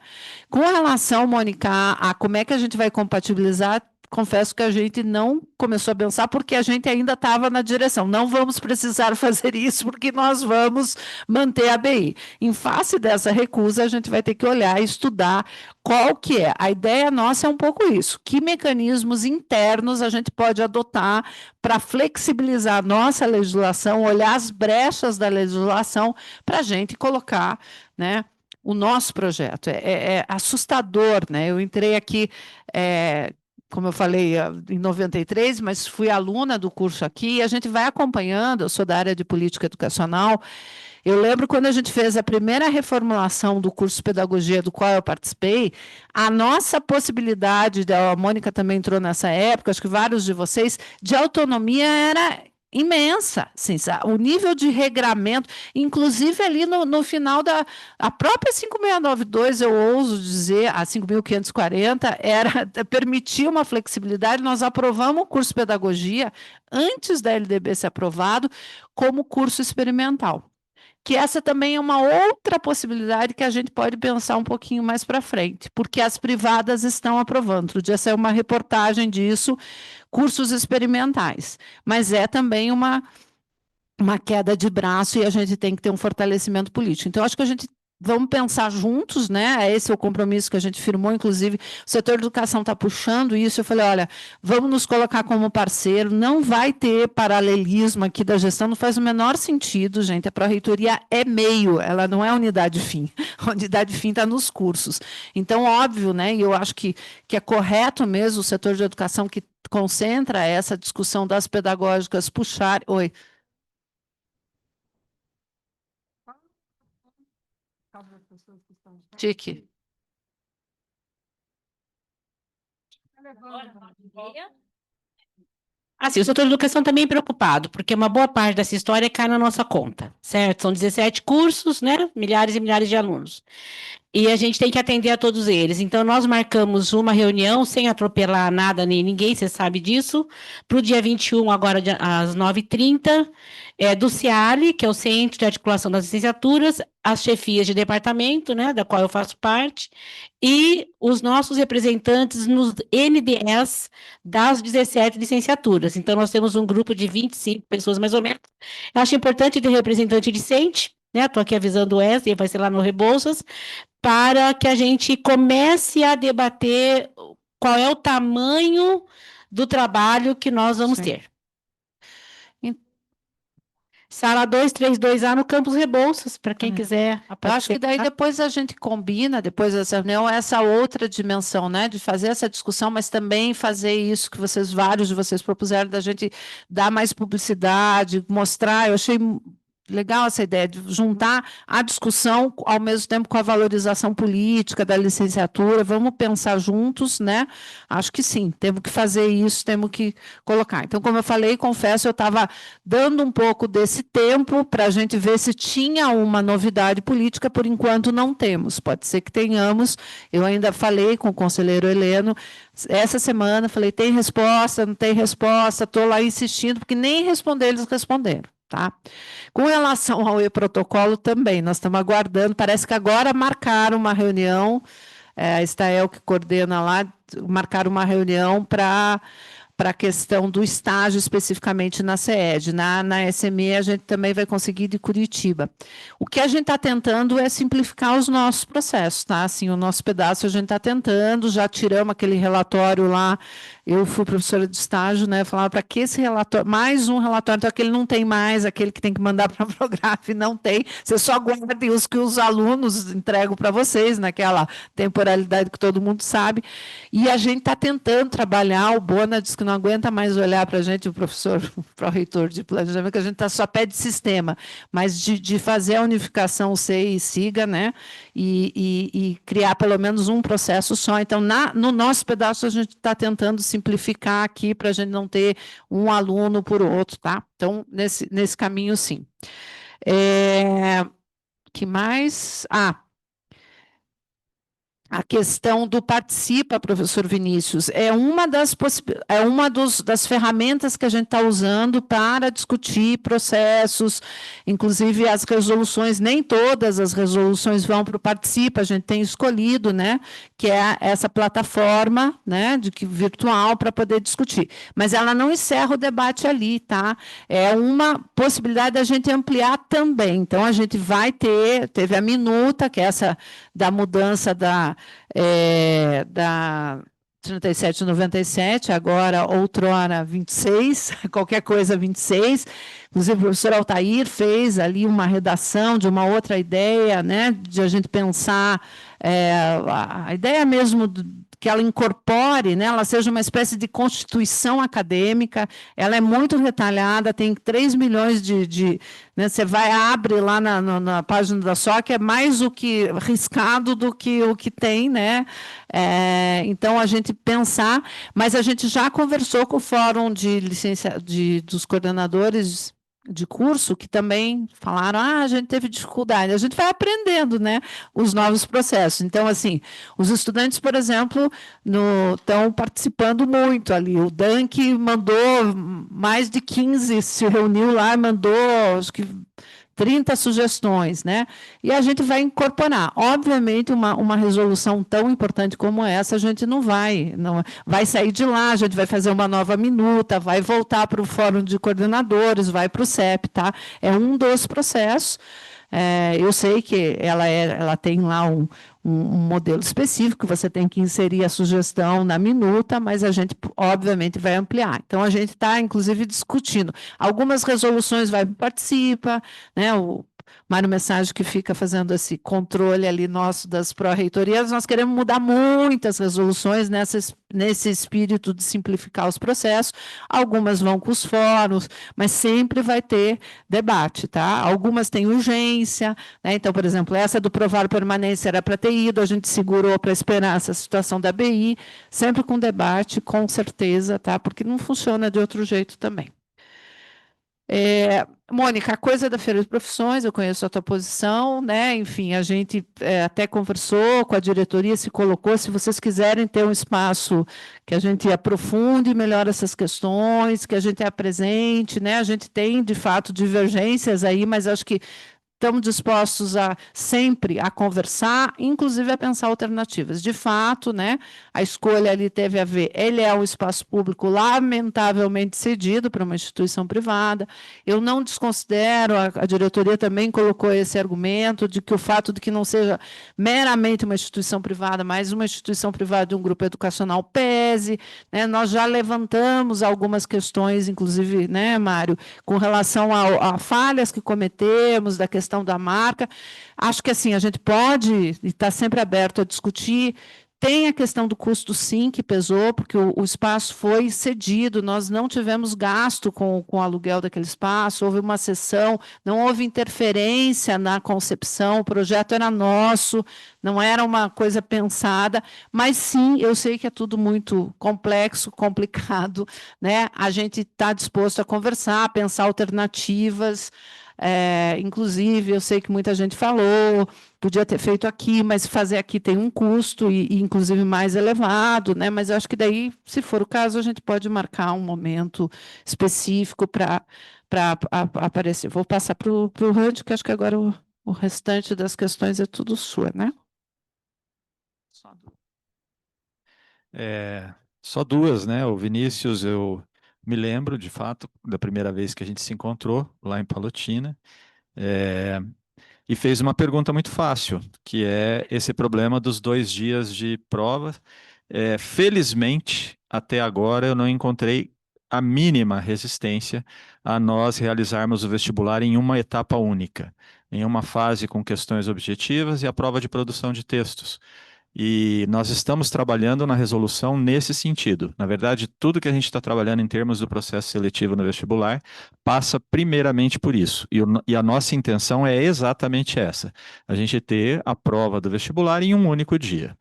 Com relação, Mônica, a como é que a gente vai compatibilizar, confesso que a gente não começou a pensar, porque a gente ainda estava na direção. Não vamos precisar fazer isso, porque nós vamos manter a ABI. Em face dessa recusa, a gente vai ter que olhar e estudar qual que é. A ideia nossa é um pouco isso. Que mecanismos internos a gente pode adotar para flexibilizar a nossa legislação, olhar as brechas da legislação para a gente colocar, né, o nosso projeto. É assustador, né? Eu entrei aqui... como eu falei, em 93, mas fui aluna do curso aqui, e a gente vai acompanhando, eu sou da área de política educacional. Eu lembro quando a gente fez a primeira reformulação do curso de pedagogia, do qual eu participei, a nossa possibilidade, a Mônica também entrou nessa época, acho que vários de vocês, de autonomia era imensa, assim, o nível de regramento, inclusive ali no final a própria 5692, eu ouso dizer, a 5.540, permitia uma flexibilidade. Nós aprovamos o curso de pedagogia antes da LDB ser aprovado como curso experimental, que essa também é uma outra possibilidade que a gente pode pensar um pouquinho mais para frente, porque as privadas estão aprovando. Outro dia saiu uma reportagem disso, cursos experimentais, mas é também uma queda de braço, e a gente tem que ter um fortalecimento político. Então, acho que a gente vamos pensar juntos, né? Esse é o compromisso que a gente firmou, inclusive o setor de educação está puxando isso. Eu falei, olha, vamos nos colocar como parceiro, não vai ter paralelismo aqui da gestão, não faz o menor sentido, gente. A pró-reitoria é meio, ela não é unidade fim. A unidade fim está nos cursos. Então, óbvio, né? E eu acho que é correto mesmo o setor de educação que concentra essa discussão das pedagógicas puxar. Oi. Tique. Assim, o setor de educação também é preocupado, porque uma boa parte dessa história cai na nossa conta, certo? São 17 cursos, né? Milhares e milhares de alunos. E a gente tem que atender a todos eles. Então, nós marcamos uma reunião, sem atropelar nada nem ninguém, você sabe disso, para o dia 21, agora às 9h30, do CIALI, que é o Centro de Articulação das Licenciaturas, as chefias de departamento, né, da qual eu faço parte, e os nossos representantes nos NDEs das 17 licenciaturas. Então, nós temos um grupo de 25 pessoas, mais ou menos. Eu acho importante ter representante discente, né? Estou aqui avisando o Wesley, vai ser lá no Rebouças, para que a gente comece a debater qual é o tamanho do trabalho que nós vamos ter. Sala 232A no Campus Rebouças, para quem quiser Eu acho que daí depois a gente combina, depois dessa reunião, essa outra dimensão, né, de fazer essa discussão, mas também fazer isso que vários de vocês propuseram, da gente dar mais publicidade, mostrar. Eu achei legal essa ideia de juntar a discussão ao mesmo tempo com a valorização política da licenciatura. Vamos pensar juntos, né? Acho que sim, temos que fazer isso, temos que colocar. Então, como eu falei, confesso, eu estava dando um pouco desse tempo para a gente ver se tinha uma novidade política. Por enquanto não temos, pode ser que tenhamos. Eu ainda falei com o conselheiro Heleno essa semana, falei, tem resposta, não tem resposta, estou lá insistindo, porque nem responder eles responderam. Tá? Com relação ao e-protocolo também, nós estamos aguardando, parece que agora marcaram uma reunião, a Estael que coordena lá, marcar uma reunião para a questão do estágio especificamente na CED. Na SME, a gente também vai conseguir de Curitiba. O que a gente está tentando é simplificar os nossos processos, tá? Assim, o nosso pedaço a gente está tentando, já tiramos aquele relatório lá, eu fui professora de estágio, né? Falava para que esse relatório, mais um relatório, então aquele não tem mais, aquele que tem que mandar para a Prograf não tem, você só guarda os que os alunos entregam para vocês, naquela temporalidade que todo mundo sabe, e a gente está tentando trabalhar, o Bona diz que não aguenta mais olhar para a gente, o professor, o pró-reitor de planejamento, que a gente só pede sistema, mas de fazer a unificação C e SIGA, né? E criar pelo menos um processo só. Então, no nosso pedaço, a gente está tentando simplificar aqui para a gente não ter um aluno por outro, tá? Então, nesse caminho, sim. Que mais? A questão do participa, professor Vinícius, é uma das ferramentas que a gente está usando para discutir processos, inclusive as resoluções, nem todas as resoluções vão para o participa, a gente tem escolhido, né, que é essa plataforma, né, virtual para poder discutir. Mas ela não encerra o debate ali, tá? É uma possibilidade da gente ampliar também. Então, a gente teve a minuta, que é essa da mudança da 37,97, agora outrora 26, qualquer coisa 26. Inclusive, o professor Altair fez ali uma redação de uma outra ideia, né, de a gente pensar a ideia mesmo que ela incorpore, né, ela seja uma espécie de constituição acadêmica, ela é muito retalhada, tem 3 milhões né, você abre lá na página da SOC, é mais o que riscado do que o que tem, né? Então, a gente pensar, mas a gente já conversou com o Fórum dos coordenadores de curso, que também falaram, a gente teve dificuldade, a gente vai aprendendo, né, os novos processos. Então, assim, os estudantes, por exemplo, estão participando muito ali, o Dunk mandou mais de 15, se reuniu lá, mandou, acho que 30 sugestões, né? E a gente vai incorporar. Obviamente, uma resolução tão importante como essa, a gente não vai sair de lá, a gente vai fazer uma nova minuta, vai voltar para o Fórum de Coordenadores, vai para o CEP, tá? É um dos processos. Eu sei que ela tem lá um modelo específico, você tem que inserir a sugestão na minuta, mas a gente, obviamente, vai ampliar. Então, a gente está, inclusive, discutindo. Algumas resoluções participa, né? O Mário Message, que fica fazendo esse controle ali nosso das pró-reitorias, nós queremos mudar muitas resoluções nesse espírito de simplificar os processos. Algumas vão com os fóruns, mas sempre vai ter debate, tá? Algumas têm urgência, né? Então, por exemplo, essa do provar permanência era para ter ido, a gente segurou para esperar essa situação da BI, sempre com debate, com certeza, tá? Porque não funciona de outro jeito também. Mônica, a coisa da Feira de Profissões, eu conheço a tua posição, né? Enfim, a gente até conversou com a diretoria, se colocou, se vocês quiserem ter um espaço que a gente aprofunde melhor essas questões, que a gente apresente, né? A gente tem, de fato, divergências aí, mas acho que estamos dispostos sempre a conversar, inclusive a pensar alternativas. De fato, né, a escolha ali teve a ver, ele é um espaço público lamentavelmente cedido para uma instituição privada. Eu não desconsidero, a diretoria também colocou esse argumento de que o fato de que não seja meramente uma instituição privada, mas uma instituição privada de um grupo educacional pese, né, nós já levantamos algumas questões, inclusive, né, Mário, com relação a falhas que cometemos, da questão da marca. Acho que assim, a gente pode estar sempre aberto a discutir. Tem a questão do custo, sim, que pesou, porque o espaço foi cedido, nós não tivemos gasto com o aluguel daquele espaço, houve uma cessão, não houve interferência na concepção, o projeto era nosso, não era uma coisa pensada, mas sim, eu sei que é tudo muito complexo, complicado, né? A gente está disposto a conversar, a pensar alternativas. Inclusive, eu sei que muita gente falou, podia ter feito aqui, mas fazer aqui tem um custo, e inclusive mais elevado, né? Mas eu acho que daí, se for o caso, a gente pode marcar um momento específico para aparecer. Vou passar para o Randy, que acho que agora o restante das questões é tudo sua, né? Só duas, né? O Vinícius, eu me lembro, de fato, da primeira vez que a gente se encontrou lá em Palotina, é, e fez uma pergunta muito fácil, que é esse problema dos 2 dias de prova. Felizmente, até agora, eu não encontrei a mínima resistência a nós realizarmos o vestibular em uma etapa única, em uma fase com questões objetivas e a prova de produção de textos. E nós estamos trabalhando na resolução nesse sentido. Na verdade, tudo que a gente está trabalhando em termos do processo seletivo no vestibular passa primeiramente por isso. E a nossa intenção é exatamente essa: a gente ter a prova do vestibular em um único dia.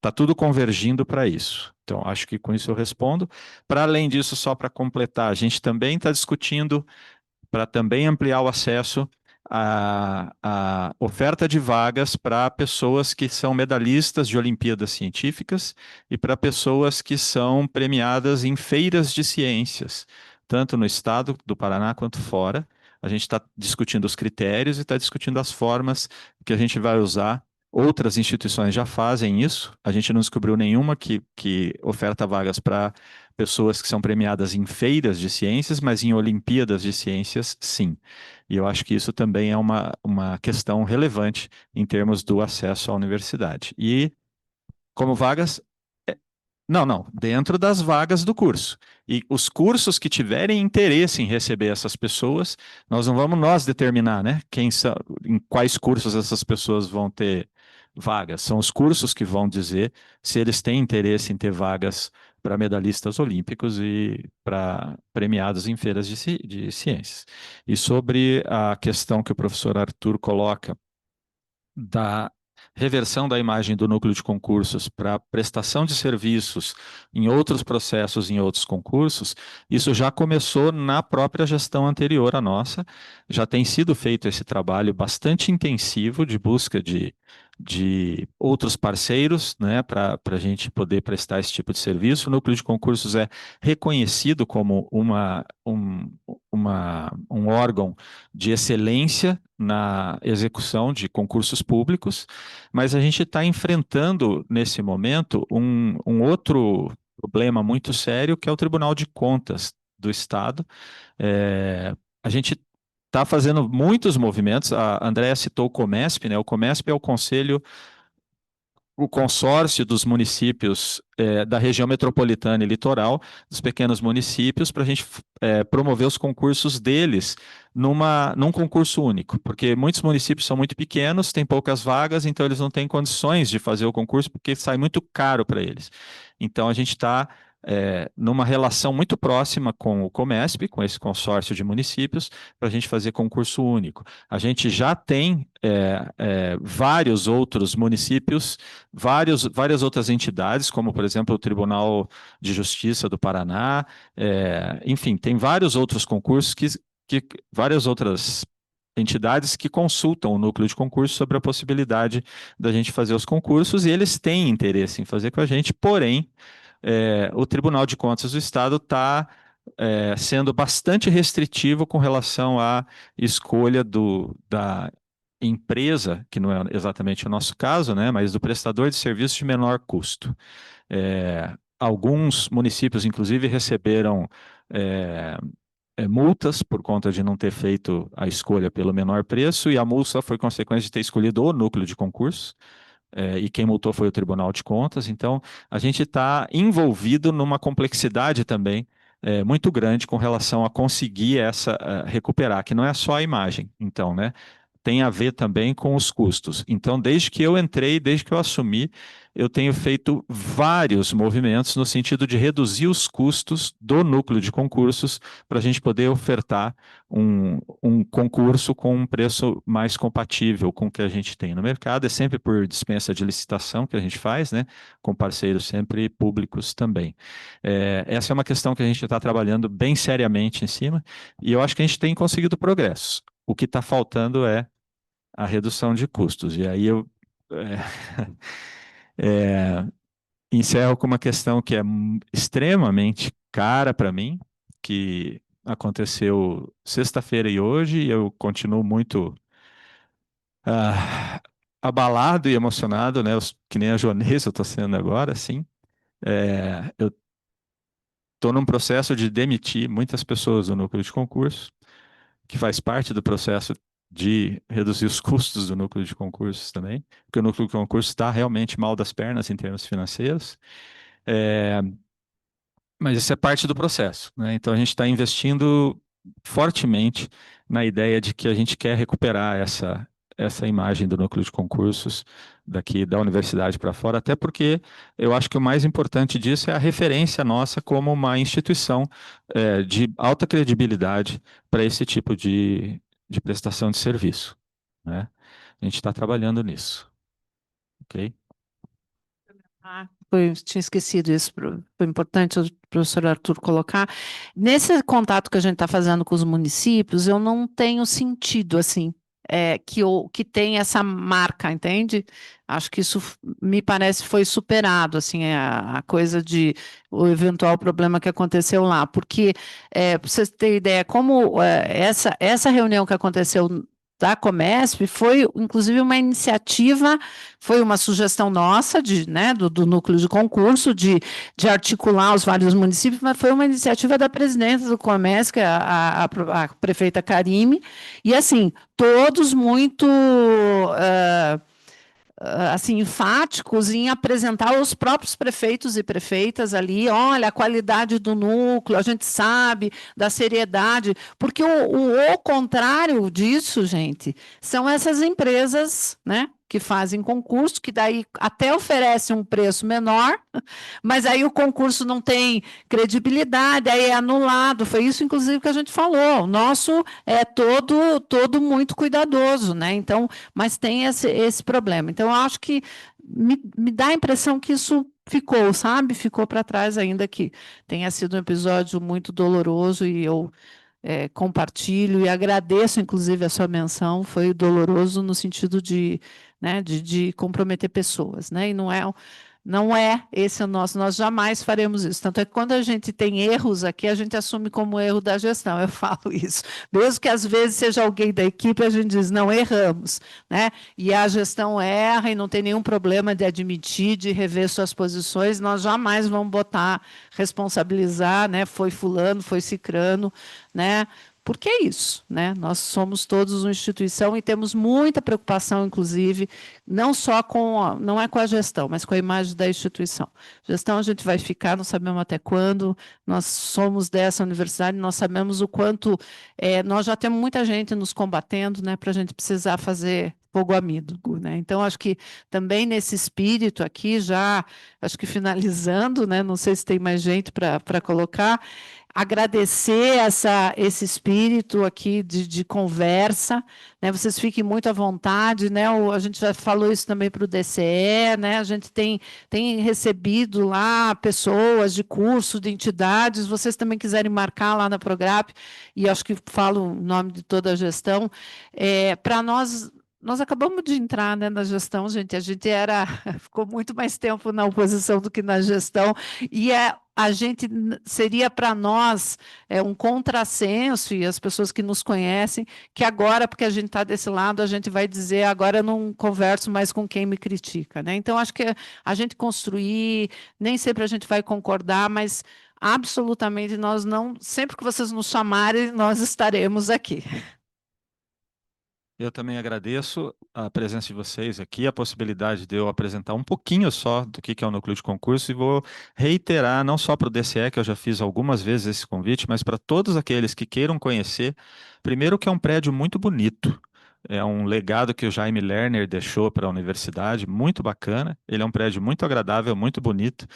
Tá tudo convergindo para isso. Então, acho que com isso eu respondo. Para além disso, só para completar, a gente também está discutindo para também ampliar o acesso à oferta de vagas para pessoas que são medalhistas de Olimpíadas Científicas e para pessoas que são premiadas em feiras de ciências, tanto no estado do Paraná quanto fora. A gente está discutindo os critérios e está discutindo as formas que a gente vai usar. Outras instituições já fazem isso. A gente não descobriu nenhuma que oferta vagas para pessoas que são premiadas em feiras de ciências, mas em Olimpíadas de Ciências, sim. E eu acho que isso também é uma questão relevante em termos do acesso à universidade. E como vagas, não, dentro das vagas do curso. E os cursos que tiverem interesse em receber essas pessoas, nós não vamos nós determinar, né, em quais cursos essas pessoas vão ter vagas. São os cursos que vão dizer se eles têm interesse em ter vagas para medalhistas olímpicos e para premiados em feiras de ciências. E sobre a questão que o professor Arthur coloca da reversão da imagem do núcleo de concursos para prestação de serviços em outros processos, em outros concursos, isso já começou na própria gestão anterior à nossa. Já tem sido feito esse trabalho bastante intensivo de busca de outros parceiros, né, para a gente poder prestar esse tipo de serviço. O núcleo de concursos é reconhecido como um órgão de excelência na execução de concursos públicos, mas a gente está enfrentando, nesse momento, um outro problema muito sério, que é o Tribunal de Contas do Estado. A gente está fazendo muitos movimentos. A Andréa citou o Comesp, né? O Comesp é o consórcio dos municípios da região metropolitana e litoral, dos pequenos municípios, para a gente promover os concursos deles num concurso único, porque muitos municípios são muito pequenos, têm poucas vagas, então eles não têm condições de fazer o concurso, porque sai muito caro para eles. Então a gente está numa relação muito próxima com o Comesp, com esse consórcio de municípios, para a gente fazer concurso único. A gente já tem vários outros municípios, várias outras entidades, como, por exemplo, o Tribunal de Justiça do Paraná, enfim, tem vários outros concursos várias outras entidades que consultam o núcleo de concurso sobre a possibilidade da gente fazer os concursos, e eles têm interesse em fazer com a gente, porém, o Tribunal de Contas do Estado está sendo bastante restritivo com relação à escolha da empresa, que não é exatamente o nosso caso, né, mas do prestador de serviços de menor custo. Alguns municípios, inclusive, receberam multas por conta de não ter feito a escolha pelo menor preço, e a multa foi consequência de ter escolhido o núcleo de concurso. E quem multou foi o Tribunal de Contas. Então, a gente está envolvido numa complexidade também muito grande com relação a conseguir recuperar, que não é só a imagem, então, né? Tem a ver também com os custos. Então, desde que eu entrei, desde que eu assumi, eu tenho feito vários movimentos no sentido de reduzir os custos do núcleo de concursos para a gente poder ofertar um concurso com um preço mais compatível com o que a gente tem no mercado. É sempre por dispensa de licitação que a gente faz, né? Com parceiros sempre públicos também. Essa é uma questão que a gente está trabalhando bem seriamente em cima, e eu acho que a gente tem conseguido progresso. O que está faltando é a redução de custos. E aí eu encerro com uma questão que é extremamente cara para mim, que aconteceu sexta-feira e hoje, e eu continuo muito abalado e emocionado, né? Que nem a Joanesa eu estou sendo agora, assim. Eu estou num processo de demitir muitas pessoas do núcleo de concurso, que faz parte do processo de reduzir os custos do núcleo de concursos também, porque o núcleo de concurso está realmente mal das pernas em termos financeiros. É, mas isso é parte do processo, né? Então a gente está investindo fortemente na ideia de que a gente quer recuperar essa imagem do núcleo de concursos daqui da universidade para fora, até porque eu acho que o mais importante disso é a referência nossa como uma instituição de alta credibilidade para esse tipo de prestação de serviço, né? A gente está trabalhando nisso, ok? Tinha esquecido isso, foi importante o professor Arthur colocar. Nesse contato que a gente está fazendo com os municípios, eu não tenho sentido, assim, que tem essa marca, entende? Acho que isso me parece foi superado, assim, a coisa de o eventual problema que aconteceu lá, porque, para vocês terem ideia, como essa reunião que aconteceu da Comesp foi, inclusive, uma iniciativa, foi uma sugestão nossa, né, do núcleo de concurso, de articular os vários municípios, mas foi uma iniciativa da presidenta do Comesp, que é a prefeita Karime, e, assim, todos muito assim, enfáticos em apresentar os próprios prefeitos e prefeitas ali, olha, a qualidade do núcleo, a gente sabe da seriedade, porque o contrário disso, gente, são essas empresas, né, que fazem concurso, que daí até oferecem um preço menor, mas aí o concurso não tem credibilidade, aí é anulado. Foi isso, inclusive, que a gente falou. O nosso é todo muito cuidadoso, né? Então, mas tem esse problema. Então, eu acho que me dá a impressão que isso ficou, sabe? Ficou para trás, ainda que tenha sido um episódio muito doloroso e eu compartilho e agradeço, inclusive, a sua menção. Foi doloroso no sentido né, de comprometer pessoas, né? E não é esse o nosso, nós jamais faremos isso. Tanto é que quando a gente tem erros aqui, a gente assume como erro da gestão, eu falo isso. Mesmo que às vezes seja alguém da equipe, a gente diz, não, erramos, né? E a gestão erra e não tem nenhum problema de admitir, de rever suas posições, nós jamais vamos botar, responsabilizar, né? Foi fulano, foi cicrano, né? Porque é isso, né? Nós somos todos uma instituição e temos muita preocupação, inclusive, não só não é com a gestão, mas com a imagem da instituição. Gestão a gente vai ficar, não sabemos até quando, nós somos dessa universidade, nós sabemos o quanto, nós já temos muita gente nos combatendo, né, para a gente precisar fazer fogo amigo, né? Então, acho que também nesse espírito aqui, já, acho que finalizando, né, não sei se tem mais gente para colocar, agradecer esse espírito aqui de conversa, né? Vocês fiquem muito à vontade, né? A gente já falou isso também para o DCE, né? A gente tem recebido lá pessoas de curso, de entidades, vocês também quiserem marcar lá na Prograp, e acho que falo o nome de toda a gestão, para nós acabamos de entrar, né, na gestão, gente. A gente ficou muito mais tempo na oposição do que na gestão, e a gente seria para nós um contrassenso, e as pessoas que nos conhecem, que agora, porque a gente está desse lado, a gente vai dizer, agora eu não converso mais com quem me critica, né? Então, acho que a gente construir, nem sempre a gente vai concordar, mas absolutamente nós não, sempre que vocês nos chamarem, nós estaremos aqui. Eu também agradeço a presença de vocês aqui, a possibilidade de eu apresentar um pouquinho só do que é o núcleo de concurso, e vou reiterar, não só para o DCE, que eu já fiz algumas vezes esse convite, mas para todos aqueles que queiram conhecer. Primeiro, que é um prédio muito bonito, é um legado que o Jaime Lerner deixou para a universidade, muito bacana. Ele é um prédio muito agradável, muito bonito.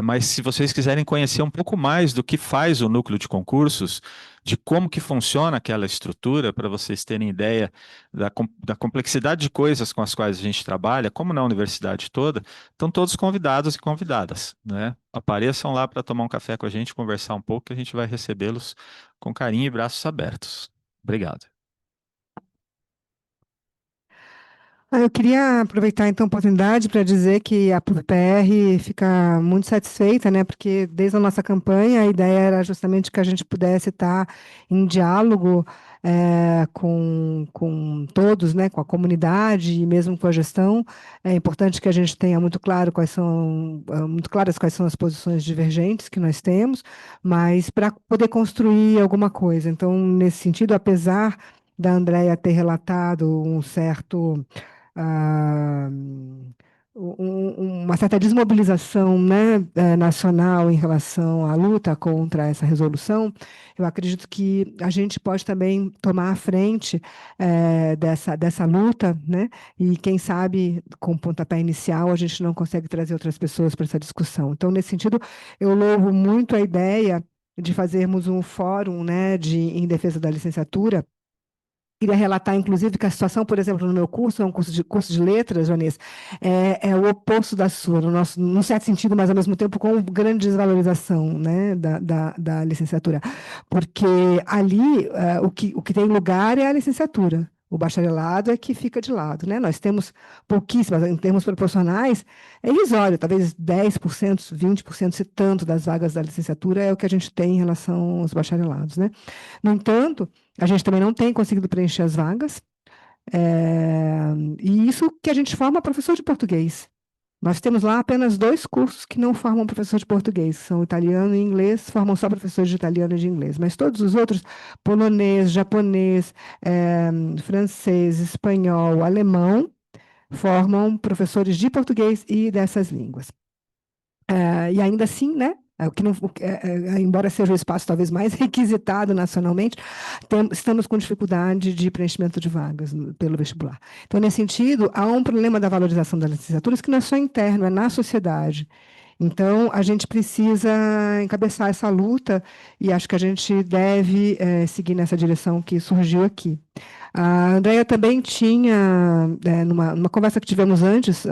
Mas se vocês quiserem conhecer um pouco mais do que faz o núcleo de concursos, de como que funciona aquela estrutura, para vocês terem ideia da complexidade de coisas com as quais a gente trabalha, como na universidade toda, estão todos convidados e convidadas, né? Apareçam lá para tomar um café com a gente, conversar um pouco, que a gente vai recebê-los com carinho e braços abertos. Obrigado. Eu queria aproveitar então a oportunidade para dizer que a PUC-PR fica muito satisfeita, né? Porque desde a nossa campanha a ideia era justamente que a gente pudesse estar em diálogo com todos, né? Com a comunidade e mesmo com a gestão. É importante que a gente tenha muito claro muito claras quais são as posições divergentes que nós temos, mas para poder construir alguma coisa. Então, nesse sentido, apesar da Andrea ter relatado um certo ah, uma certa desmobilização, né, nacional em relação à luta contra essa resolução, eu acredito que a gente pode também tomar a frente dessa luta, né, e quem sabe, com o pontapé inicial, a gente não consegue trazer outras pessoas para essa discussão. Então, nesse sentido, eu louvo muito a ideia de fazermos um fórum, né, em defesa da licenciatura. Queria relatar, inclusive, que a situação, por exemplo, no meu curso, é um curso de letras, Vanessa, é o oposto da sua, num certo sentido, mas ao mesmo tempo com grande desvalorização, né, da licenciatura. Porque ali o que tem lugar é a licenciatura. O bacharelado é que fica de lado, né? Nós temos pouquíssimas, em termos proporcionais, é irrisório, talvez 10%, 20%, se tanto, das vagas da licenciatura é o que a gente tem em relação aos bacharelados, né? No entanto, a gente também não tem conseguido preencher as vagas, e isso que a gente forma professor de português. Nós temos lá apenas 2 cursos que não formam professor de português, são italiano e inglês, formam só professores de italiano e de inglês, mas todos os outros, polonês, japonês, francês, espanhol, alemão, formam professores de português e dessas línguas. E ainda assim, né? O que não, embora seja o espaço talvez mais requisitado nacionalmente, estamos com dificuldade de preenchimento de vagas pelo vestibular. Então, nesse sentido, há um problema da valorização das licenciaturas que não é só interno, é na sociedade. Então, a gente precisa encabeçar essa luta e acho que a gente deve seguir nessa direção que surgiu aqui. A Andrea também tinha, numa conversa que tivemos antes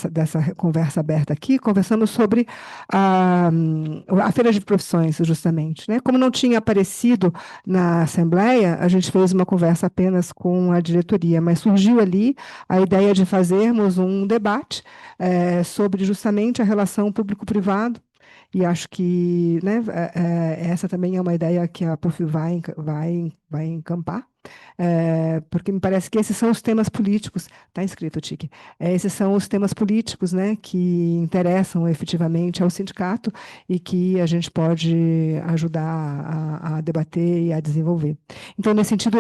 dessa conversa aberta aqui, conversamos sobre a Feira de Profissões, justamente, né? Como não tinha aparecido na Assembleia, a gente fez uma conversa apenas com a diretoria, mas surgiu ali a ideia de fazermos um debate sobre justamente a relação público-privado, e acho que, né, essa também é uma ideia que a PUF vai encampar, porque me parece que esses são os temas políticos, está escrito, Tique, esses são os temas políticos, né, que interessam efetivamente ao sindicato e que a gente pode ajudar a debater e a desenvolver. Então, nesse sentido,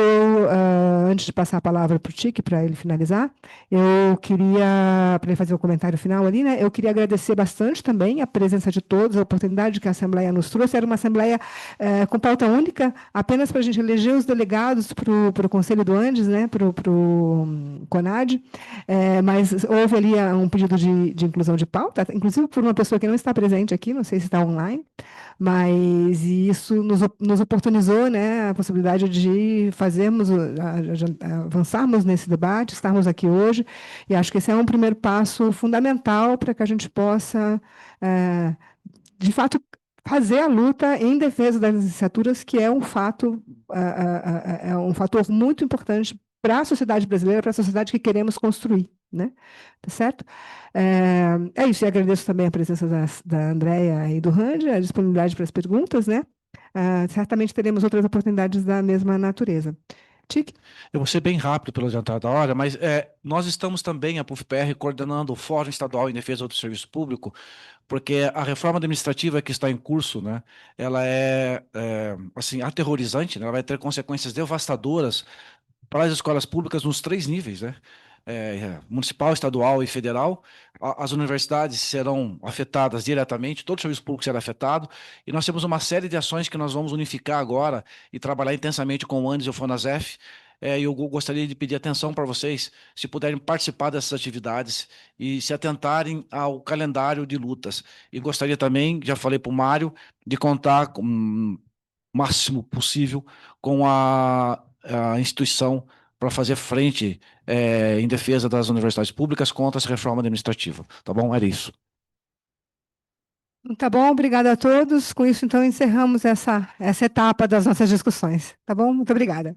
antes de passar a palavra para o Tique, para ele finalizar, eu queria, para ele fazer o comentário final ali, né, eu queria agradecer bastante também a presença de todos, a oportunidade que a Assembleia nos trouxe. Era uma Assembleia com pauta única, apenas para a gente eleger os delegados para o Conselho do Andes, né, para o CONAD, mas houve ali um pedido de inclusão de pauta, inclusive por uma pessoa que não está presente aqui, não sei se está online, mas isso nos oportunizou, né, a possibilidade de avançarmos nesse debate, estarmos aqui hoje, e acho que esse é um primeiro passo fundamental para que a gente possa, de fato, fazer a luta em defesa das licenciaturas, que é um fato, é um fator muito importante para a sociedade brasileira, para a sociedade que queremos construir, né? Tá certo? É isso, e agradeço também a presença da Andrea e do Randy, a disponibilidade para as perguntas, né? Certamente teremos outras oportunidades da mesma natureza. Tique? Eu vou ser bem rápido pelo adiantado da hora, mas nós estamos também, a PUF-PR, coordenando o Fórum Estadual em Defesa do Serviço Público, porque a reforma administrativa que está em curso, né, ela assim, aterrorizante, né, ela vai ter consequências devastadoras para as escolas públicas nos 3 níveis, né? Municipal, estadual e federal. As universidades serão afetadas diretamente, todo o serviço público será afetado, e nós temos uma série de ações que nós vamos unificar agora e trabalhar intensamente com o Andes e o Fonasef. E eu gostaria de pedir atenção para vocês, se puderem participar dessas atividades e se atentarem ao calendário de lutas. E gostaria também, já falei para o Mário, de contar com o máximo possível com a instituição para fazer frente em defesa das universidades públicas contra essa reforma administrativa. Tá bom? Era isso. Tá bom, obrigada a todos. Com isso, então, encerramos essa etapa das nossas discussões. Tá bom? Muito obrigada.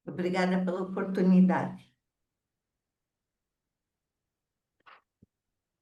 Obrigada pela oportunidade.